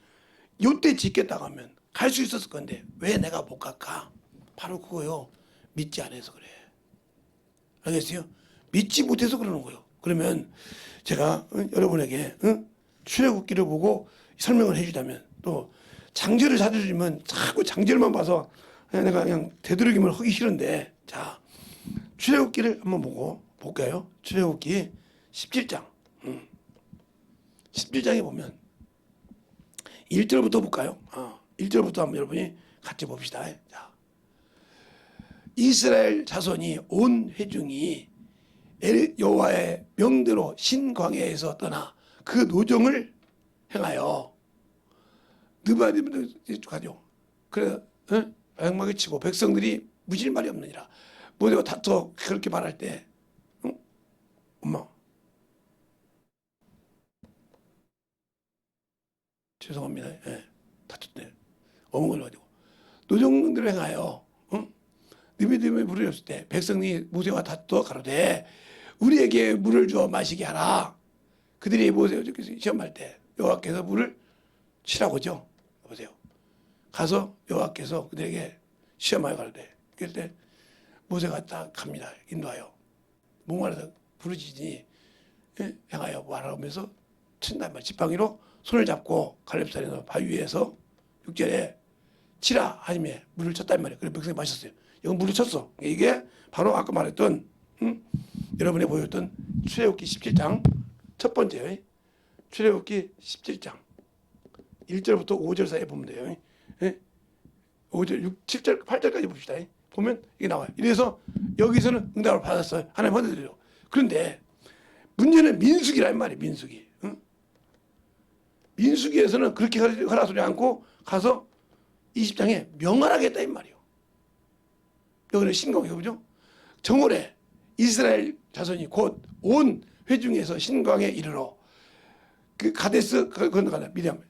요때 짓겠다고 하면 갈 수 있었을 건데 왜 내가 못 갈까? 바로 그거요. 믿지 않아서 그래. 알겠어요? 믿지 못해서 그러는 거예요. 그러면 제가 여러분에게 출애굽기를 보고 설명을 해주자면, 또 장절을 찾아주면 자꾸 장절만 봐서 내가 그냥 되도록이면 하기 싫은데, 자, 출애굽기를 한번 보고 볼까요? 출애굽기 17장 17장에 보면 1절부터 볼까요? 1절부터 한번 여러분이 같이 봅시다. 자, 이스라엘 자손이 온 회중이 여호와의 명대로 신광야에서 떠나 그 노정을 행하여 느바림으로 가죠. 그래 백막을 치고 백성들이 무질 말이 없느니라. 모두가 다투어 그렇게 말할 때, 엄마 죄송합니다. 다투네. 어묵을 가지고 노정대로 행하여 느비듬에 물을 줬을 때 백성이 모세와 다투어 가로되 우리에게 물을 주어 마시게 하라. 그들이 모세와 시험할 때 여호와께서 물을 치라고죠. 보세요. 가서 여호와께서 그들에게 시험하여 가로되, 그럴 때 모세가 딱 갑니다. 인도하여 목마르다 부르짖으니 행하여 말하면서 친단 말. 지팡이로 손을 잡고 갈렙산에서 바위 위에서 6절에 치라 하님에 물을 쳤단 말이에요. 그래서 백성이 마셨어요. 이건 물을 쳤어. 이게 바로 아까 말했던 여러분이 보였던 출애굽기 17장 첫 번째요. 출애굽기 17장 1절부터 5절 사이에 보면 돼요. 5절, 6, 7절, 8절까지 봅시다. 보면 이게 나와요. 이래서 여기서는 응답을 받았어요. 하나님 받아들여. 그런데 문제는 민수기란 말이에요. 민수기. 민수기에서는 그렇게 하라 소리 않고 가서 20장에 명하라겠다 이 말이에요. 여기는 신광야, 그죠? 정월에 이스라엘 자손이 곧 온 회중에서 신광에 이르러 그 가데스 건너가다 미디안.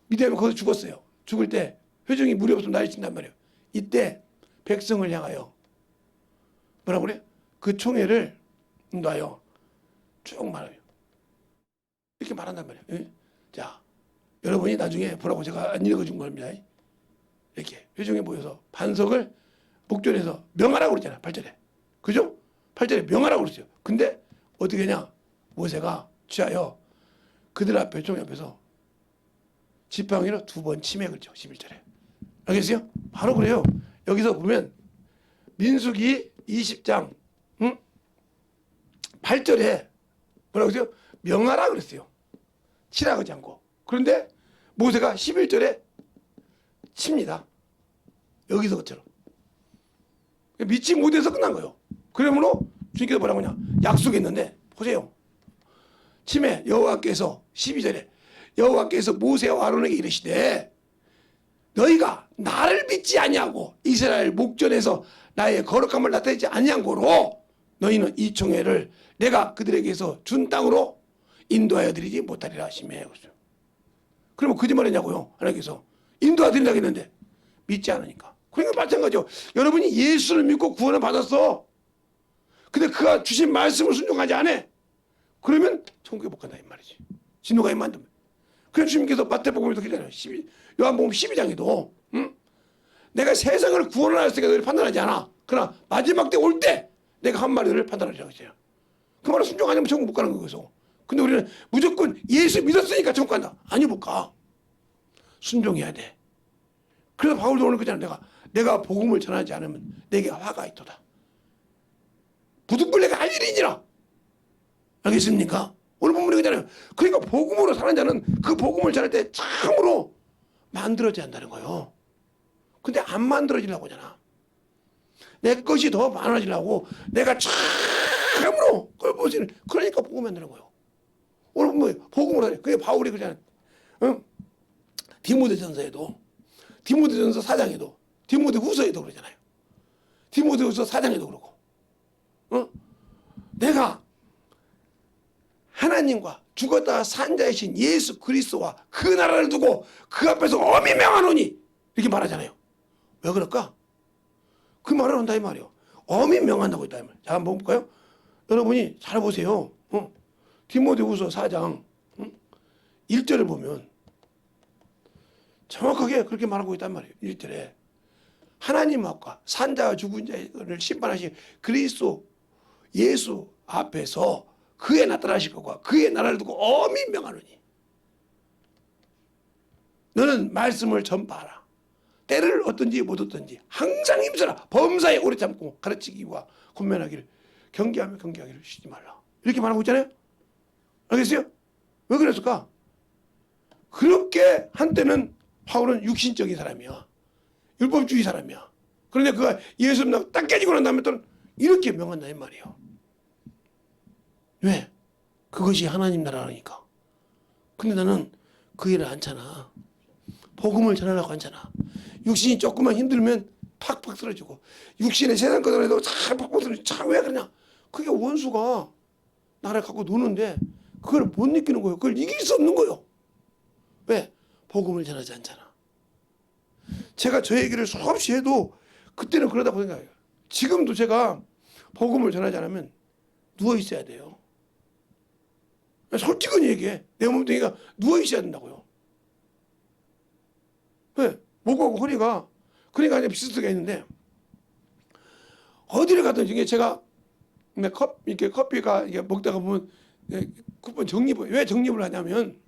미디안이 거기서 죽었어요. 죽을 때 회중이 무리 없으면 나를 친단 말이에요. 이때 백성을 향하여 뭐라고 그래? 그 총회를 놔요. 쭉 말해요. 이렇게 말한단 말이에요. 예? 자, 여러분이 나중에 보라고 제가 안 읽어준 겁니다. 이렇게 회중에 모여서 반석을 목전에서 명하라고 그랬잖아요. 8절에. 그죠? 8절에 명하라고 그랬어요. 근데 어떻게 하냐? 모세가 취하여 그들 앞에 총 앞에서 지팡이로 2번 치매 걸죠. 11절에. 알겠어요? 바로 그래요. 여기서 보면 민수기 20장 8절에 뭐라고 했어요? 명하라 그랬어요. 치라 그러지 않고. 그런데 모세가 11절에 칩니다. 여기서 그처럼. 믿지 못해서 끝난 거예요. 그러므로 주님께서 뭐라고 하냐? 약속했는데 보세요. 침에 여호와께서 12절에 여호와께서 모세와 아론에게 이르시되 너희가 나를 믿지 아니하고 이스라엘 목전에서 나의 거룩함을 나타내지 아니한 고로 너희는 이 총회를 내가 그들에게서 준 땅으로 인도하여 드리지 못하리라 하시며. 그러면 거짓말했냐고요. 하나님께서 인도하여 드린다고 했는데 믿지 않으니까. 그러니까 마찬가지죠. 여러분이 예수를 믿고 구원을 받았어. 근데 그가 주신 말씀을 순종하지 않아. 그러면 천국에 못 간다 이 말이지. 진노가 임한다면. 그래서 주님께서 마태복음에도 그러잖아요. 요한복음 12장에도 내가 세상을 구원을 하였으니까 너희를 판단하지 않아. 그러나 마지막 때 올 때 내가 한 말을 판단하리라고 했어요. 그 말을 순종하냐면 천국 못 가는 거기서. 근데 우리는 무조건 예수 믿었으니까 천국 간다. 아니 못 가. 순종해야 돼. 그래서 바울도 오늘 그잖아. 내가 복음을 전하지 않으면 내게 화가 있도다. 부득불 내가 할 일이니라. 알겠습니까? 오늘 본문이 그잖아요. 그러니까 복음으로 사는 자는 그 복음을 전할 때 참으로 만들어져야 한다는 거예요. 근데 안 만들어지려고 하잖아. 내 것이 더 많아지려고 내가 참으로 그걸 보시는. 그러니까 복음을 만드는 거예요. 오늘 보면 복음으로 하냐. 그게 바울이 그러잖아요. 디모데전서에도, 디모데전서 4장에도, 디모데후서에도 그러잖아요. 디모데후서 4장에도 그러고, 내가 하나님과 죽었다가 산 자이신 예수 그리스도와 그 나라를 두고 그 앞에서 엄히 명하노니 이렇게 말하잖아요. 왜 그럴까? 그 말을 한다 이 말이에요. 엄히 명한다고 했다 이 말. 자, 한번 볼까요? 여러분이 잘 보세요. 디모데후서 4장 1절을 보면 정확하게 그렇게 말하고 있단 말이에요. 1절에 하나님 앞과 산자와 죽은 자를 심판하신 그리스도 예수 앞에서 그의 나타나실 것과 그의 나라를 두고 엄히 명하노니 너는 말씀을 전파하라. 때를 어떤지 못 어떤지 항상 힘써라. 범사에 오래 참고 가르치기와 권면하기를 경계하며 경계하기를 쉬지 말라. 이렇게 말하고 있잖아요. 알겠어요? 왜 그랬을까? 그렇게 한때는 바울은 육신적인 사람이야. 율법주의 사람이야. 그런데 그가 예수 믿고 딱 깨지고 난 다음에 또 이렇게 명한다 이 말이에요. 왜? 그것이 하나님 나라니까. 근데 나는 그 일을 않잖아. 복음을 전하려고 하잖아. 육신이 조금만 힘들면 팍팍 쓰러지고 육신의 세상 것들에도 잘 팍팍 쓰러지고 참 왜 그러냐. 그게 원수가 나를 갖고 노는데 그걸 못 느끼는 거예요. 그걸 이길 수 없는 거예요. 왜? 복음을 전하지 않잖아. 제가 저 얘기를 수없이 해도 그때는 그러다고 생각해요. 지금도 제가 복음을 전하지 않으면 누워 있어야 돼요. 솔직히 얘기해. 내 몸뚱이가 누워 있어야 된다고요. 왜? 목하고 허리가 그러니까 이제 비스트가 있는데 어디를 가든 이게 제가 이렇게 커피가 이게 먹다가 보면 쿠폰 적립을 왜 적립을 하냐면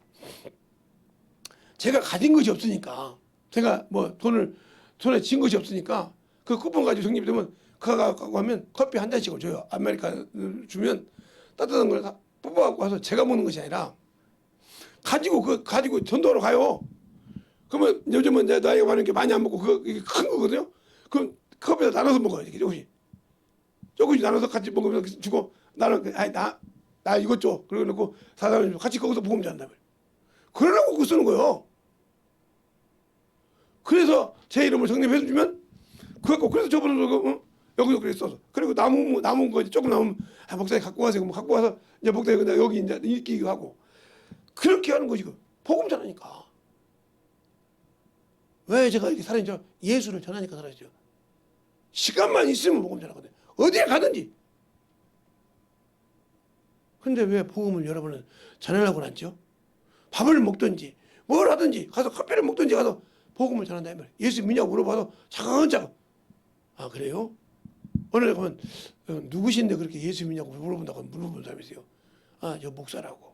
제가 가진 것이 없으니까 제가 뭐 돈을 손에 쥔 것이 없으니까 그 쿠폰 가지고 적립이 되면 그거 갖고 하면 커피 한 잔씩을 줘요. 아메리카노를 주면 따뜻한 걸 다 뽑아갖고 와서 제가 먹는 것이 아니라 가지고 전도하러 가요. 그러면 요즘은 이제 나이가 많은 게 많이 안 먹고 그거 큰 거거든요. 그럼 컵에다 나눠서 먹어요. 이렇게 조금씩 나눠서 같이 먹으면서 주고 나는 나 이것 줘. 그러고 놓고 사장님 같이 거기서 복음 전한다며. 그러려고 그거 쓰는 거예요. 그래서 제 이름을 정립해 주면 그래서 저번에 여기도 그랬어. 그리고 남은 거 조금 남으면 목사님 갖고 가세요. 뭐 갖고 와서 이제 목사님 여기 이제 읽기 하고 그렇게 하는 거지. 복음 전하니까. 왜 제가 이렇게 살아있죠? 예수를 전하니까 살아있죠. 시간만 있으면 복음 전하거든. 어디에 가든지. 근데 왜 복음을 여러분은 전하려고 하죠? 밥을 먹든지 뭘 하든지 가서 커피를 먹든지 가서 복음을 전한다 이 말이에요. 예수 믿냐고 물어봐도 차근차근. 아 그래요? 어느 날 가면 누구신데 그렇게 예수 믿냐고 물어본다고 물어본 사람이 있어요. 아 저 목사라고.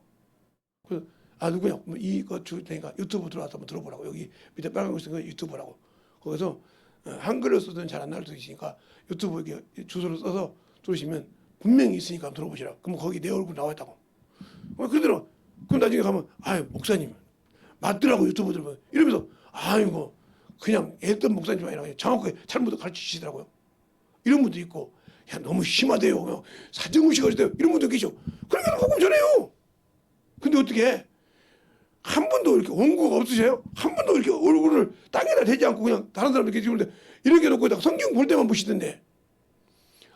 그래서 아 누구냐? 이거 줄 테니까 유튜브 들어와서 한번 들어보라고. 여기 밑에 빨간 거 있으니까 유튜브라고. 거기서 한글로 쓰든 잘 안 나올 수 있으니까 유튜브 이렇게 주소를 써서 들으시면 분명히 있으니까 한번 들어보시라. 그럼 거기 내 얼굴 나와 있다고. 그러더라고. 그럼 나중에 가면 아유 목사님 맞더라고 유튜브 들으면 이러면서 아이고 그냥 애던 목사님 아니라 그냥 정확하게 잘못 가르치시더라고요. 이런 분도 있고 야 너무 심하대요. 그냥 사정무시가 하시대요. 이런 분도 계시고 그러니까 복음 전해요. 근데 어떻게 한 번도 이렇게 원고가 없으세요? 한 번도 이렇게 얼굴을 땅에다 대지 않고 그냥 다른 사람들 이렇게 찍는데 이렇게 놓고 있다가 성경 볼 때만 보시던데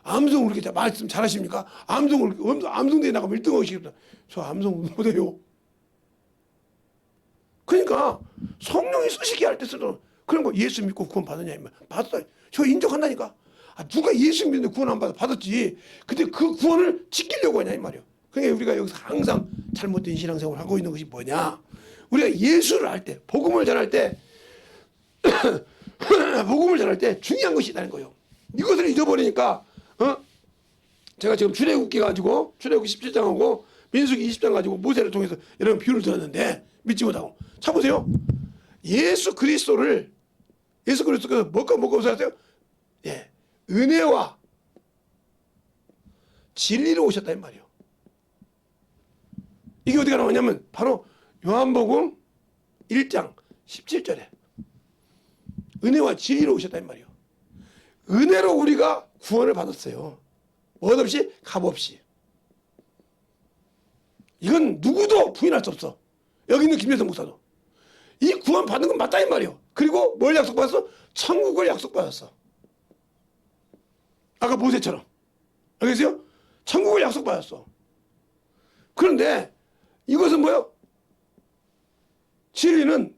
암송을 이렇게 말씀 잘하십니까? 암송대에 나가면 1등 하시겠다. 저 암송 못해요. 그러니까 성령이 쓰시게 할 때 쓰는 그런 거 예수 믿고 구원 받느냐 이면 받았다. 저 인정한다니까. 아, 누가 예수 믿는데 구원 안 받았지. 근데 그 구원을 지키려고 하냐 이 말이에요. 그러니까 우리가 여기서 항상 잘못된 신앙생활을 하고 있는 것이 뭐냐. 우리가 예수를 할 때 복음을 전할 때 복음을 전할 때 중요한 것이 있다는 거예요. 이것을 잊어버리니까 제가 지금 출애굽기 가지고 출애굽기 17장하고 민수기 20장 가지고 모세를 통해서 여러분 비유를 들었는데 믿지 못하고 자 보세요. 예수 그리스도께서 뭐가 없으세요? 예, 은혜와 진리로 오셨다 이 말이에요. 이게 어디가 나오냐면 바로 요한복음 1장 17절에 은혜와 진리로 오셨다 이 말이에요. 은혜로 우리가 구원을 받았어요. 뭐 없이 값 없이. 이건 누구도 부인할 수 없어. 여기 있는 김여성 목사도. 이 구원 받은 건 맞다 이 말이에요. 그리고 뭘 약속받았어? 천국을 약속받았어. 아까 모세처럼. 알겠어요? 천국을 약속받았어. 그런데 이것은 뭐예요? 진리는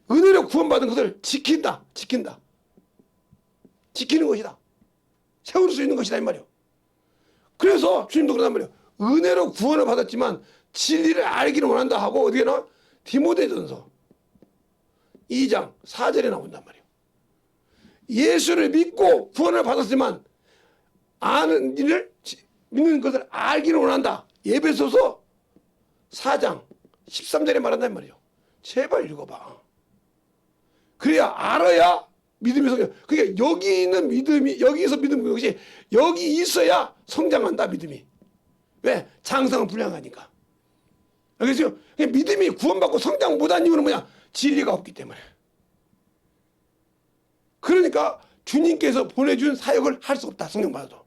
은혜로 구원받은 것을 지킨다. 지키는 것이다. 세울 수 있는 것이다 이 말이에요. 그래서 주님도 그러단 말이에요. 은혜로 구원을 받았지만 진리를 알기를 원한다 하고 어디에 나와? 디모데전서 2장 4절에 나온단 말이에요. 예수를 믿고 구원을 받았지만 아는 일을 믿는 것을 알기를 원한다. 에베소서 4장 13절에 말한단 말이에요. 제발 읽어봐. 그래야 알아야 믿음이 성장. 그러니까 여기 있는 믿음이 여기서 믿음 것이 여기 있어야 성장한다 믿음이. 왜? 장성은 불량하니까. 알겠어요? 믿음이 구원받고 성장 못한 이유는 뭐냐? 진리가 없기 때문에. 그러니까 주님께서 보내준 사역을 할 수 없다. 성령 받아도.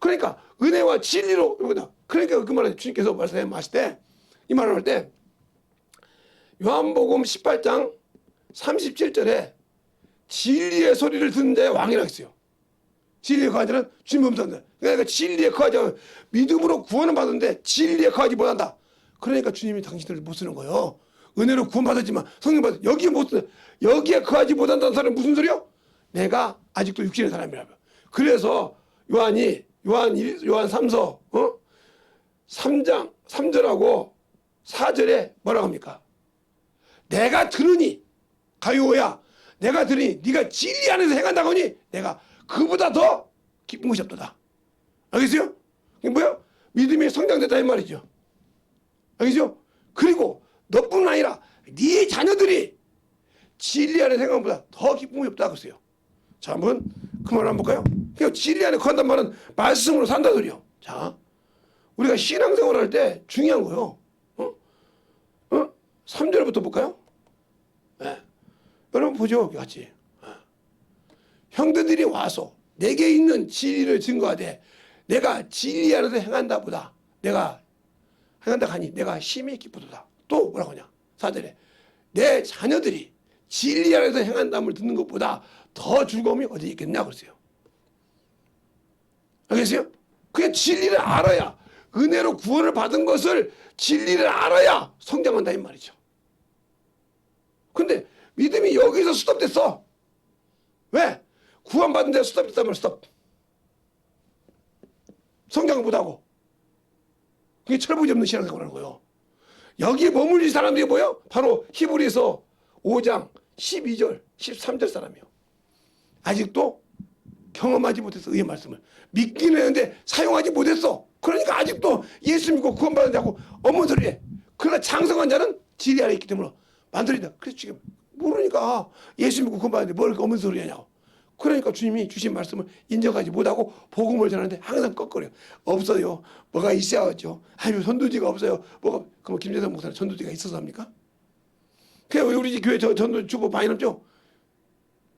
그러니까 은혜와 진리로 그러니까 그 말을 주님께서 말씀하실 때 이 말을 할 때 요한복음 18장 37절에 진리의 소리를 듣는 자의 왕이라고 했어요. 진리에 거하는 자는 주님 음성다. 그러니까 진리에 거하지 않으면 믿음으로 구원을 받았는데 진리에 거하지 못한다. 그러니까 주님이 당신들을 못 쓰는 거예요. 은혜로 구원받았지만 성령 받았 여기에 못 쓰는 여기에 거하지 못한다는 사람은 무슨 소리요? 내가 아직도 육신의 사람이라며. 그래서 요한 3서 3장 3절하고 4절에 뭐라고 합니까? 내가 들으니 가요야 내가 들으니 네가 진리 안에서 행한다고 하니 내가 그보다 더 기쁜 것이 없도다. 알겠어요? 이게 뭐야? 믿음이 성장됐다 이 말이죠. 알겠죠? 그리고 너뿐 아니라 네 자녀들이 진리 안에 생각한 것보다 더 기쁜 것이 없다 그랬어요. 자, 한번 그 말 한번 볼까요? 그러니까 진리 안에 거한단 말은 말씀으로 산다 소리요. 자, 우리가 신앙생활 할 때 중요한 거요. 3절부터 볼까요? 네. 여러분 보죠, 같이. 형제들이 와서 내게 있는 진리를 증거하되 내가 진리 안에서 행한다 보다 내가 행한다 하니 내가 심히 기쁘도다. 또 뭐라고 하냐? 4절에 내 자녀들이 진리 안에서 행한다을 듣는 것보다 더 즐거움이 어디 있겠냐 그랬어요. 알겠어요? 그게 진리를 알아야 은혜로 구원을 받은 것을 진리를 알아야 성장한다 이 말이죠. 근데 믿음이 여기서 스톱됐어. 왜? 구원받은 데 스톱됐단 말이야. 스톱. 성장을 못하고. 그게 철부지 없는 신앙생활하는 거예요. 여기에 머물린 사람들이 뭐예요? 바로 히브리서 5장 12절 13절 사람이에요. 아직도 경험하지 못했어. 의의 말씀을. 믿기는 했는데 사용하지 못했어. 그러니까 아직도 예수 믿고 구원받은 자고 어머니를 해. 그러나 장성한 자는 진리 안에 있기 때문에 만들이다. 그래서 지금 모르니까 예수 믿고 구원받는데 뭘 어머니 소리 하냐고. 그러니까 주님이 주신 말씀을 인정하지 못하고 복음을 전하는데 항상 꺾어요. 없어요. 뭐가 있어야죠. 아니면 전도지가 없어요. 뭐가 그럼 김재성 목사는 전도지가 있어서 합니까? 그냥 우리 교회 전도 주고 많이 넘죠.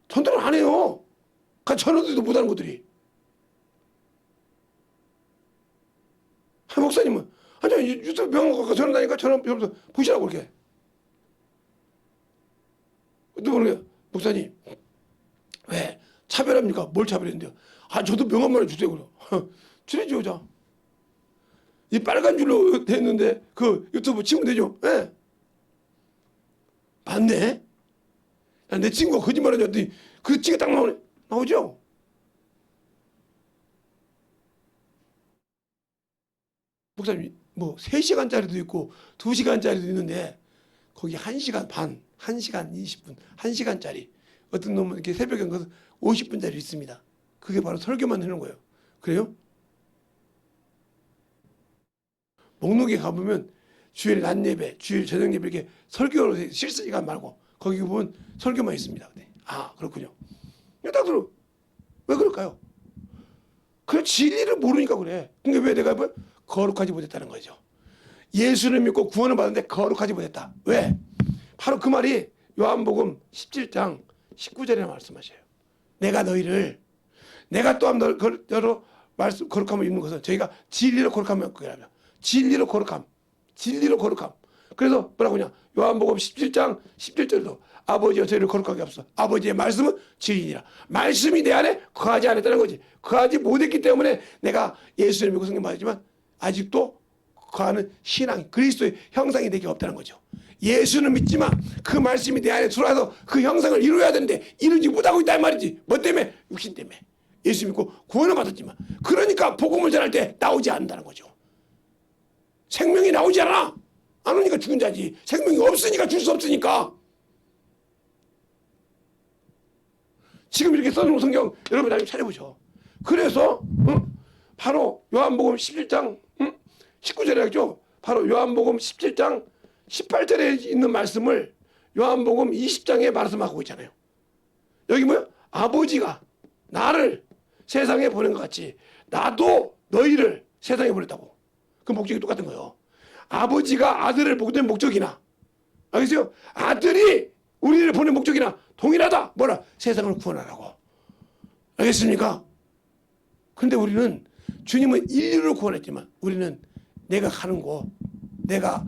전도를 안 해요. 전도지도 못하는 것들이. 한 목사님은 아니 유튜브 병원 가서 전화다니까 전화 보시라고 그렇게. 또 모르게 목사님 왜 차별합니까? 뭘 차별했는데요? 아 저도 명함만 주세요 그럼. 주래죠 자. 이 빨간 줄로 됐는데 그 유튜브 치면 되죠? 예. 네. 맞네. 내 친구가 거짓말하지 않더니 그 찌개 딱 나오네. 나오죠? 목사님 뭐 3시간짜리도 있고 2시간짜리도 있는데 거기 1시간 반, 1시간 20분, 1시간짜리 어떤 놈은 이렇게 새벽에 가서 50분짜리 있습니다. 그게 바로 설교만 하는 거예요. 그래요? 목록에 가보면 주일 낮 예배, 주일 저녁 예배 이렇게 설교로 실시간 말고 거기 보면 설교만 있습니다. 아 그렇군요. 딱 들어. 왜 그럴까요? 그 진리를 모르니까 그래. 근데 왜 내가 뭐 거룩하지 못했다는 거죠. 예수를 믿고 구원을 받았는데 거룩하지 못했다. 왜? 바로 그 말이 요한복음 17장 19절에 말씀하셔요. 내가 너희를 내가 또한 너로 말씀 거룩함을 입는 것은 저희가 진리로 거룩함을 그게 하며 진리로 거룩함. 진리로 거룩함. 그래서 뭐라고 하냐? 요한복음 17장 17절도 아버지여 저희를 거룩하게 하옵소서. 아버지의 말씀은 진리니라. 말씀이 내 안에 거하지 않았다는 거지. 거하지 못했기 때문에 내가 예수를 믿고 성령 받았지만 아직도 거하는 신앙이 그리스도의 형상이 되게 없다는 거죠. 예수는 믿지만 그 말씀이 내 안에 들어와서 그 형상을 이루어야 되는데 이루지 못하고 있단 말이지. 뭐 때문에? 육신 때문에. 예수 믿고 구원을 받았지만 그러니까 복음을 전할 때 나오지 않는다는 거죠. 생명이 나오지 않아. 안 오니까 죽은 자지. 생명이 없으니까 줄 수 없으니까. 지금 이렇게 써놓은 성경 여러분 나중에 찾아보죠. 그래서 바로 요한복음 17장 19절에 하죠. 바로 요한복음 17장 18절에 있는 말씀을 요한복음 20장에 말씀하고 있잖아요. 여기 뭐야? 아버지가 나를 세상에 보낸 것 같이 나도 너희를 세상에 보냈다고. 그 목적이 똑같은 거예요. 아버지가 아들을 보낸 목적이나, 알겠어요? 아들이 우리를 보낸 목적이나 동일하다. 뭐라? 세상을 구원하라고. 알겠습니까? 근데 우리는 주님은 인류를 구원했지만 우리는 내가 가는 곳, 내가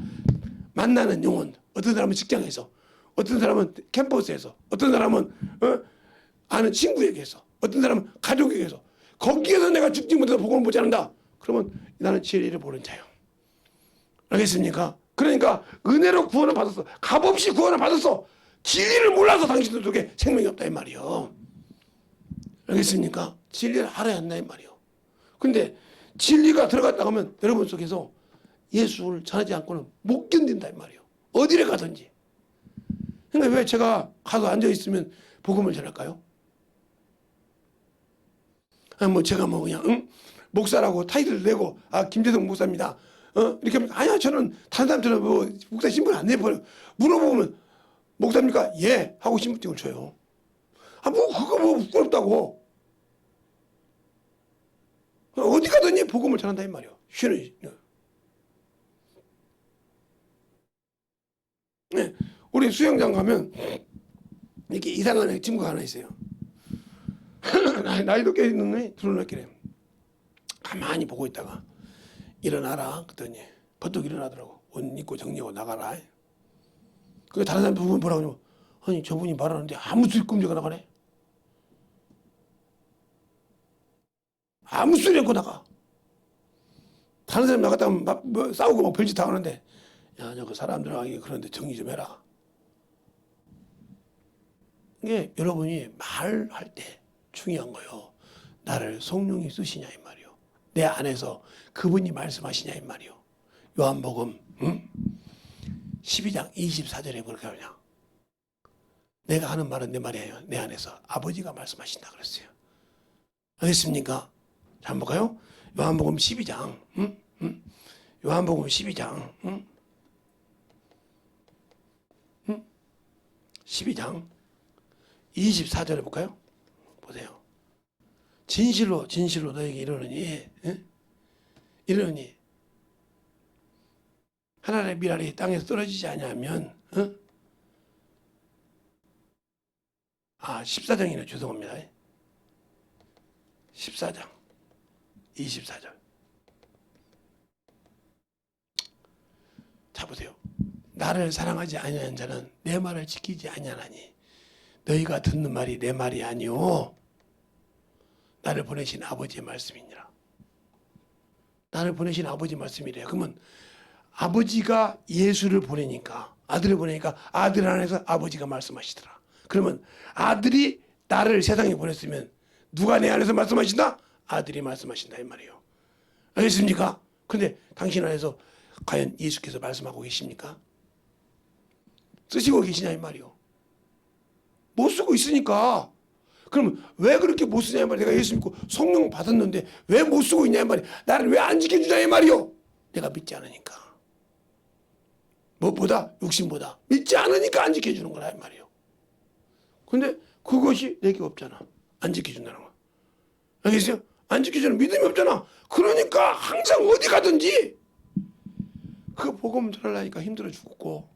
만나는 영혼, 어떤 사람은 직장에서, 어떤 사람은 캠퍼스에서, 어떤 사람은 아는 친구에게서, 어떤 사람은 가족에게서, 거기에서 내가 죽지 못해서 복음을 보지 않는다. 그러면 나는 진리를 보는 자요. 알겠습니까? 그러니까 은혜로 구원을 받았어. 값없이 구원을 받았어. 진리를 몰라서 당신들 속에 생명이 없다 이 말이요. 알겠습니까? 진리를 알아야 한다 이 말이요. 근데 진리가 들어갔다 하면 여러분 속에서 예수를 전하지 않고는 못 견딘다 이 말이요. 어디를 가든지. 그러니까 왜 제가 가서 앉아 있으면 복음을 전할까요? 아니 뭐 제가 뭐 그냥 목사라고 타이틀 내고 김재성 목사입니다. 이렇게 하면 아니야 저는 다른 사람처럼 뭐 목사 신분 안 내버려. 물어보면 목사입니까? 예 하고 신분증을 줘요. 뭐 그거 뭐 부끄럽다고. 어디 가든지 복음을 전한다 이 말이요. 쉬는. 네, 우리 수영장 가면 이렇게 이상한 친구가 하나 있어요. 나이도 꽤 있는 놈이 들어놓기래. 가만히 보고 있다가 일어나라 그랬더니 버떡 일어나더라고. 옷 입고 정리하고 나가라. 그 다른 사람 보면 뭐라고 하냐면 아니 저분이 말하는데 아무 소리 끔지가 나가네. 아무 소리 않고 나가. 다른 사람 나갔다 하면 뭐 싸우고 막 별짓 다 하는데 야 저 그 사람들하고 그런데 정리 좀 해라. 이게 여러분이 말할 때 중요한 거요. 나를 성령이 쓰시냐 이 말이요. 내 안에서 그분이 말씀하시냐 이 말이요. 요한복음 12장 24절에 그렇게 하냐. 내가 하는 말은 내 말이 아니에요. 내 안에서 아버지가 말씀하신다 그랬어요. 알겠습니까? 자, 한번 볼까요? 요한복음 12장 요한복음 12장 12장 24절에 볼까요? 보세요. 진실로 진실로 너에게 이르노니 이르노니 하나님의 미랄이 땅에서 떨어지지 아니하면 14장이네 죄송합니다. 14장 24절. 자 보세요. 나를 사랑하지 아니하는 자는 내 말을 지키지 아니하나니 너희가 듣는 말이 내 말이 아니오 나를 보내신 아버지의 말씀이니라. 나를 보내신 아버지 말씀이래요. 그러면 아버지가 예수를 보내니까 아들을 보내니까 아들 안에서 아버지가 말씀하시더라. 그러면 아들이 나를 세상에 보냈으면 누가 내 안에서 말씀하신다? 아들이 말씀하신다 이 말이에요. 알겠습니까? 근데 당신 안에서 과연 예수께서 말씀하고 계십니까? 쓰시고 계시냐 이 말이요. 못 쓰고 있으니까. 그러면 왜 그렇게 못 쓰냐 이 말이야. 내가 예수 믿고 성령 받았는데 왜 못 쓰고 있냐 이 말이야. 나를 왜 안 지켜주냐 이 말이요. 내가 믿지 않으니까. 무엇보다 욕심보다 믿지 않으니까 안 지켜주는 거라 이 말이요. 근데 그것이 내게 없잖아. 안 지켜준다는 거. 알겠어요? 안 지켜주는 믿음이 없잖아. 그러니까 항상 어디 가든지 그 복음 전하려니까 힘들어 죽고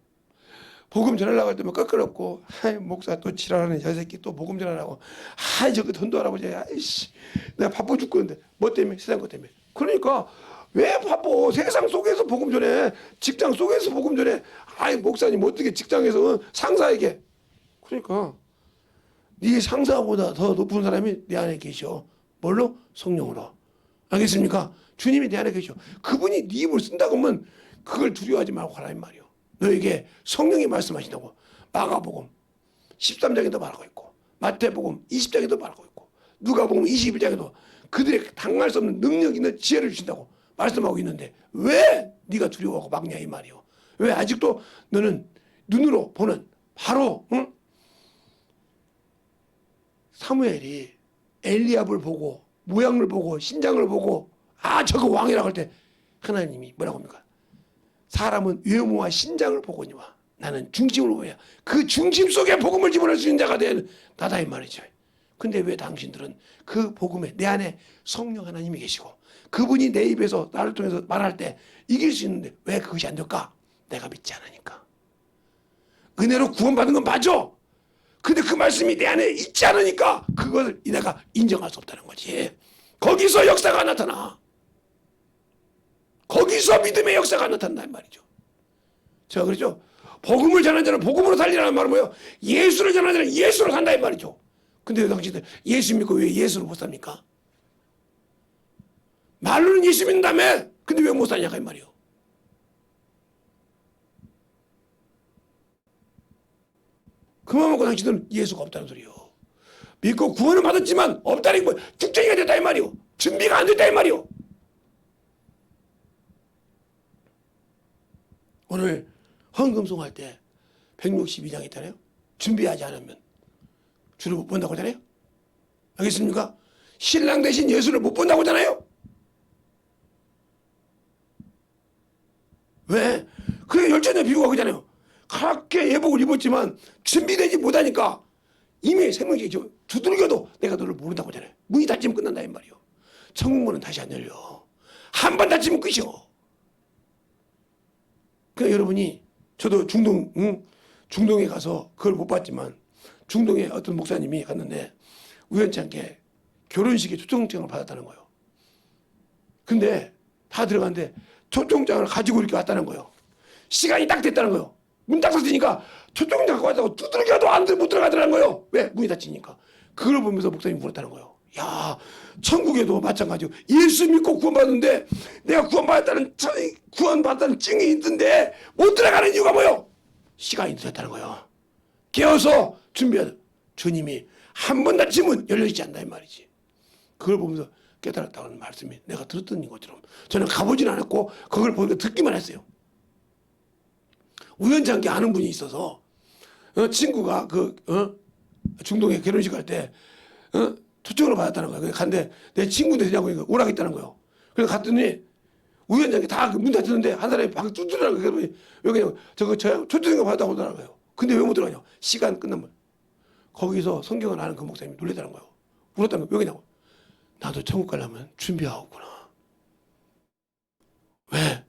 복음 전하려고 할 때면 껄끄럽고 목사 또 지랄하네 저 새끼 또 복음 전하라고 저거 돈도 할아버지 아이씨 내가 바빠 죽겠는데 뭐 때문에? 세상 것 때문에. 그러니까 왜 바빠? 세상 속에서 복음 전해. 직장 속에서 복음 전해. 목사님 어떻게 직장에서 상사에게. 그러니까 네 상사보다 더 높은 사람이 내 안에 계셔. 뭘로? 성령으로. 알겠습니까? 주님이 내 안에 계셔. 그분이 네 입을 쓴다고 하면 그걸 두려워하지 말고 하라 이 말이요. 너에게 성령이 말씀하신다고. 마가복음 13장에도 말하고 있고 마태복음 20장에도 말하고 있고 누가복음 21장에도 그들의 당할 수 없는 능력 있는 지혜를 주신다고 말씀하고 있는데 왜 네가 두려워하고 막냐 이 말이요. 왜 아직도 너는 눈으로 보는 바로 사무엘이 엘리압을 보고 모양을 보고 신장을 보고 아 저거 왕이라고 할 때 하나님이 뭐라고 합니까? 사람은 외모와 신장을 보거니와 나는 중심을 보야. 그 중심 속에 복음을 집어넣을 수 있는 자가 된 나다 이 말이죠. 근데 왜 당신들은 그 복음에 내 안에 성령 하나님이 계시고 그분이 내 입에서 나를 통해서 말할 때 이길 수 있는데 왜 그것이 안 될까? 내가 믿지 않으니까. 은혜로 구원받은 건 맞아. 근데 그 말씀이 내 안에 있지 않으니까 그걸 내가 인정할 수 없다는 거지. 거기서 역사가 나타나. 거기서 믿음의 역사가 나타난단 말이죠. 제가 그러죠. 복음을 전하는 자는 복음으로 살리라는 말은 뭐예요? 예수를 전하는 자는 예수로 산다 이 말이죠. 근데 왜 당신들 예수 믿고 왜 예수를 못 삽니까? 말로는 예수 믿는다며. 근데 왜 못 사냐가 이 말이요. 그만 먹고 당신들은 예수가 없다는 소리요. 믿고 구원을 받았지만 없다는 게 뭐 죽쟁이가 됐다 이 말이요. 준비가 안 됐다 이 말이요. 오늘 헌금송할 때 162장 있잖아요. 준비하지 않으면 주를 못 본다고 하잖아요. 알겠습니까? 신랑 대신 예수를 못 본다고 하잖아요. 왜? 그게 열전의 비유가 그잖아요. 그렇게 예복을 입었지만 준비되지 못하니까 이미 생명이 두들겨도 내가 너를 모른다고 하잖아요. 문이 닫히면 끝난다 이 말이요. 천국 문은 다시 안 열려. 한 번 닫히면 끝이요. 그러니까 여러분이 저도 중동에 가서 그걸 못 봤지만 중동에 어떤 목사님이 갔는데 우연치 않게 결혼식에 초청장을 받았다는 거예요. 근데 다 들어갔는데 초청장을 가지고 이렇게 왔다는 거예요. 시간이 딱 됐다는 거예요. 문 딱 닫히니까 초청장 갖고 왔다고 두들겨도 못 들어가더라는 거예요. 왜? 문이 닫히니까. 그걸 보면서 목사님이 물었다는 거예요. 야, 천국에도 마찬가지고 예수 믿고 구원받는데 내가 구원받았다는 증이 있던데 못 들어가는 이유가 뭐예요? 시간이 늦었다는 거예요. 깨어서 준비하다. 주님이 한 번 닫히면 열려있지 않나 이 말이지. 그걸 보면서 깨달았다는 말씀이 내가 들었던 것처럼 저는 가보진 않았고 그걸 보니까 듣기만 했어요. 우연치 않게 아는 분이 있어서 친구가 중동에 결혼식 할 때 초청을 받았다는 거야. 갔는데 내 친구인데 되냐고 오라겠다는 거예요. 그래서 갔더니 우연치 않게 다 문 닫혔는데 한 사람이 방 뚫더라는 거예요. 여기 저거 초청을 받았다고 하더라고요. 근데 왜 못 들어가냐? 시간 끝나면. 거기서 성경을 아는 그 목사님이 놀랬다는 거예요. 울었다는 거예요. 왜 그러냐고. 나도 천국 가려면 준비하고 있구나. 왜?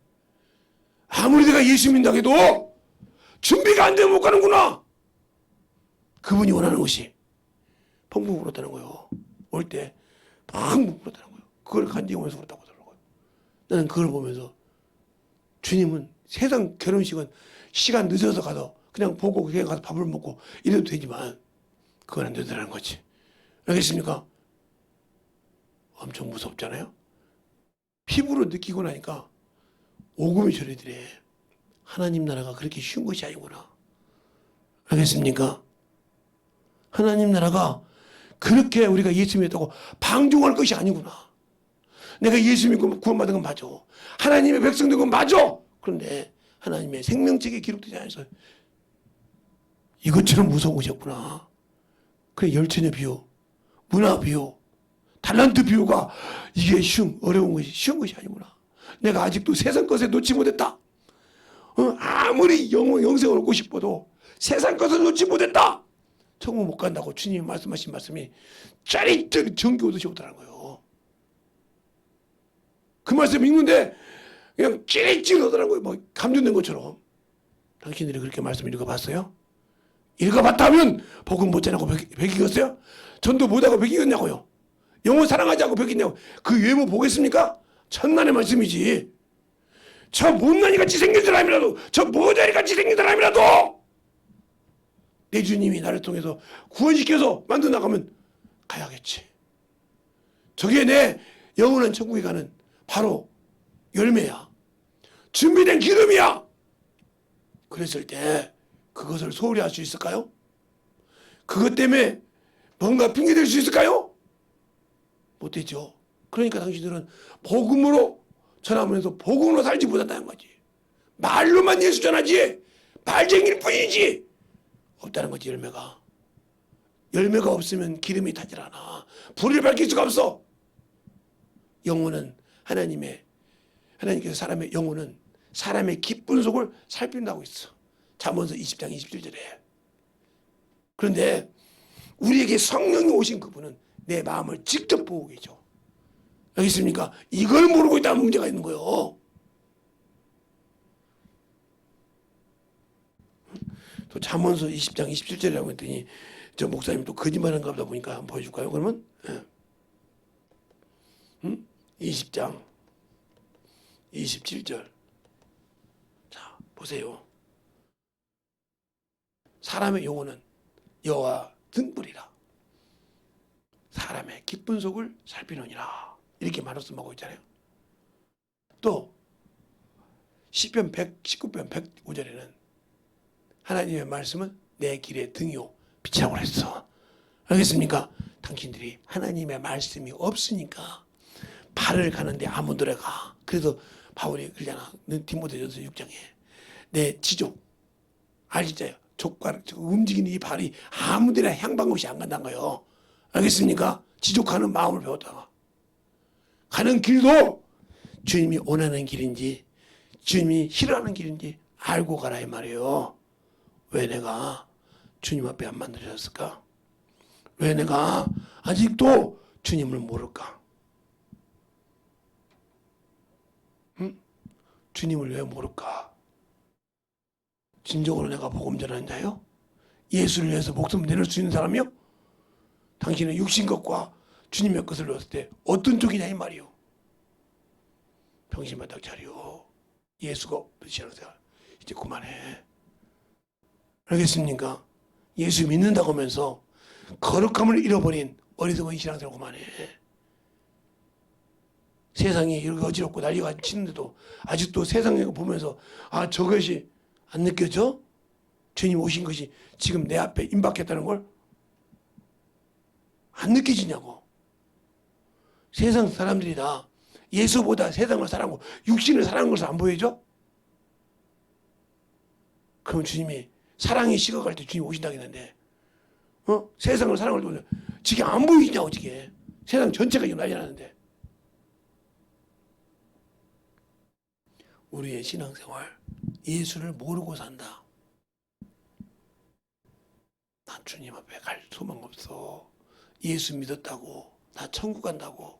아무리 내가 예수 믿는다고 해도 준비가 안 되면 못 가는구나. 그분이 원하는 것이 펑펑 울었다는 거예요. 올 때 펑펑 울었다는 거예요. 그걸 간직하면서 울었다고 하더라고요. 나는 그걸 보면서 주님은 세상 결혼식은 시간 늦어서 가서 그냥 보고 그냥 가서 밥을 먹고 이래도 되지만 그건 안 되더라는 거지. 알겠습니까? 엄청 무섭잖아요. 피부로 느끼고 나니까 오금이 저리더래. 하나님 나라가 그렇게 쉬운 것이 아니구나. 알겠습니까? 하나님 나라가 그렇게 우리가 예수 믿었다고 방종할 것이 아니구나. 내가 예수 믿고 구원받은 건 맞아. 하나님의 백성 된 건 맞아. 그런데 하나님의 생명책에 기록되지 않아서 이것처럼 무서운 것이었구나. 그래 열처녀 비유, 문화 비유, 달란트 비유가 이게 어려운 것이 쉬운 것이 아니구나. 내가 아직도 세상 것에 놓지 못했다. 아무리 영생을 얻고 싶어도 세상 것을 놓지 못했다. 천국 못 간다고 주님이 말씀하신 말씀이 짜릿짜릿 전기 오듯이 오더라는 거예요. 그 말씀 읽는데 그냥 찌릿찌릿 하더라고요. 뭐 감전된 것처럼. 당신들이 그렇게 말씀 읽어봤어요? 읽어봤다면 복음 못 전하고 베기겠어요? 전도 못하고 베기겠냐고요? 영혼 사랑하지 않고 베기냐고? 그 외모 보겠습니까? 천만의 말씀이지. 저 못난이 같이 생긴 사람이라도 저 모자리 같이 생긴 사람이라도 내 주님이 나를 통해서 구원시켜서 만들어 나가면 가야겠지. 저게 내 영원한 천국에 가는 바로 열매야. 준비된 기름이야. 그랬을 때 그것을 소홀히 할 수 있을까요? 그것 때문에 뭔가 핑계댈 수 있을까요? 못되죠. 그러니까 당신들은 복음으로 전하면서 복음으로 살지 못한다는 거지. 말로만 예수 전하지 말쟁이일 뿐이지 없다는 거지. 열매가 열매가 없으면 기름이 타질 않아. 불을 밝힐 수가 없어. 영혼은 하나님께서 사람의 영혼은 사람의 기쁜 속을 살핀다고 있어. 잠언서 20장 27절에. 그런데 우리에게 성령이 오신 그분은 내 마음을 직접 보고 계죠. 알겠습니까? 이걸 모르고 있다면 문제가 있는 거예요. 또 잠언서 20장 27절이라고 했더니 저 목사님 또 거짓말한가 보다 보니까 한번 보여줄까요? 그러면 20장 27절. 자, 보세요. 사람의 영혼은 여호와 등불이라 사람의 기쁜 속을 살피느니라. 이렇게 말씀하고 있잖아요. 또 시편 119편 105절에는 하나님의 말씀은 내 길의 등이요 빛이라고 그랬어. 알겠습니까? 당신들이 하나님의 말씀이 없으니까 발을 가는데 아무 데나 가. 그래서 바울이 그러잖아. 디모데전서 6장에 내 지족 알지자요. 족발 움직이는 이 발이 아무 데나 향방 없이 안 간다는 거예요. 알겠습니까? 지족하는 마음을 배웠다가 가는 길도 주님이 원하는 길인지 주님이 싫어하는 길인지 알고 가라 이 말이에요. 왜 내가 주님 앞에 안 만들어졌을까? 왜 내가 아직도 주님을 모를까? 응? 주님을 왜 모를까? 진정으로 내가 복음 전하는 자요? 예수를 위해서 목숨 내놓을 수 있는 사람이요? 당신은 육신 것과 주님의 것을 놓았을 때 어떤 쪽이냐 이 말이요. 병신 바닥 차려. 예수가 없으시라고 생각. 이제 그만해. 알겠습니까? 예수 믿는다고 하면서 거룩함을 잃어버린 어리석은 신앙생활 그만해. 세상이 이렇게 어지럽고 난리가 치는데도 아직도 세상에 보면서 아 저것이 안 느껴져? 주님 오신 것이 지금 내 앞에 임박했다는 걸 안 느껴지냐고. 세상 사람들이 다 예수보다 세상을 사랑하고 육신을 사랑하는 것을 안 보여줘? 그럼 주님이 사랑이 식어갈 때 주님 오신다고 했는데 세상을 사랑할 때 지게 안 보이냐고. 지게 세상 전체가 지금 난리 나는데. 우리의 신앙생활 예수를 모르고 산다. 난 주님 앞에 갈 소망 없어. 예수 믿었다고 나 천국 간다고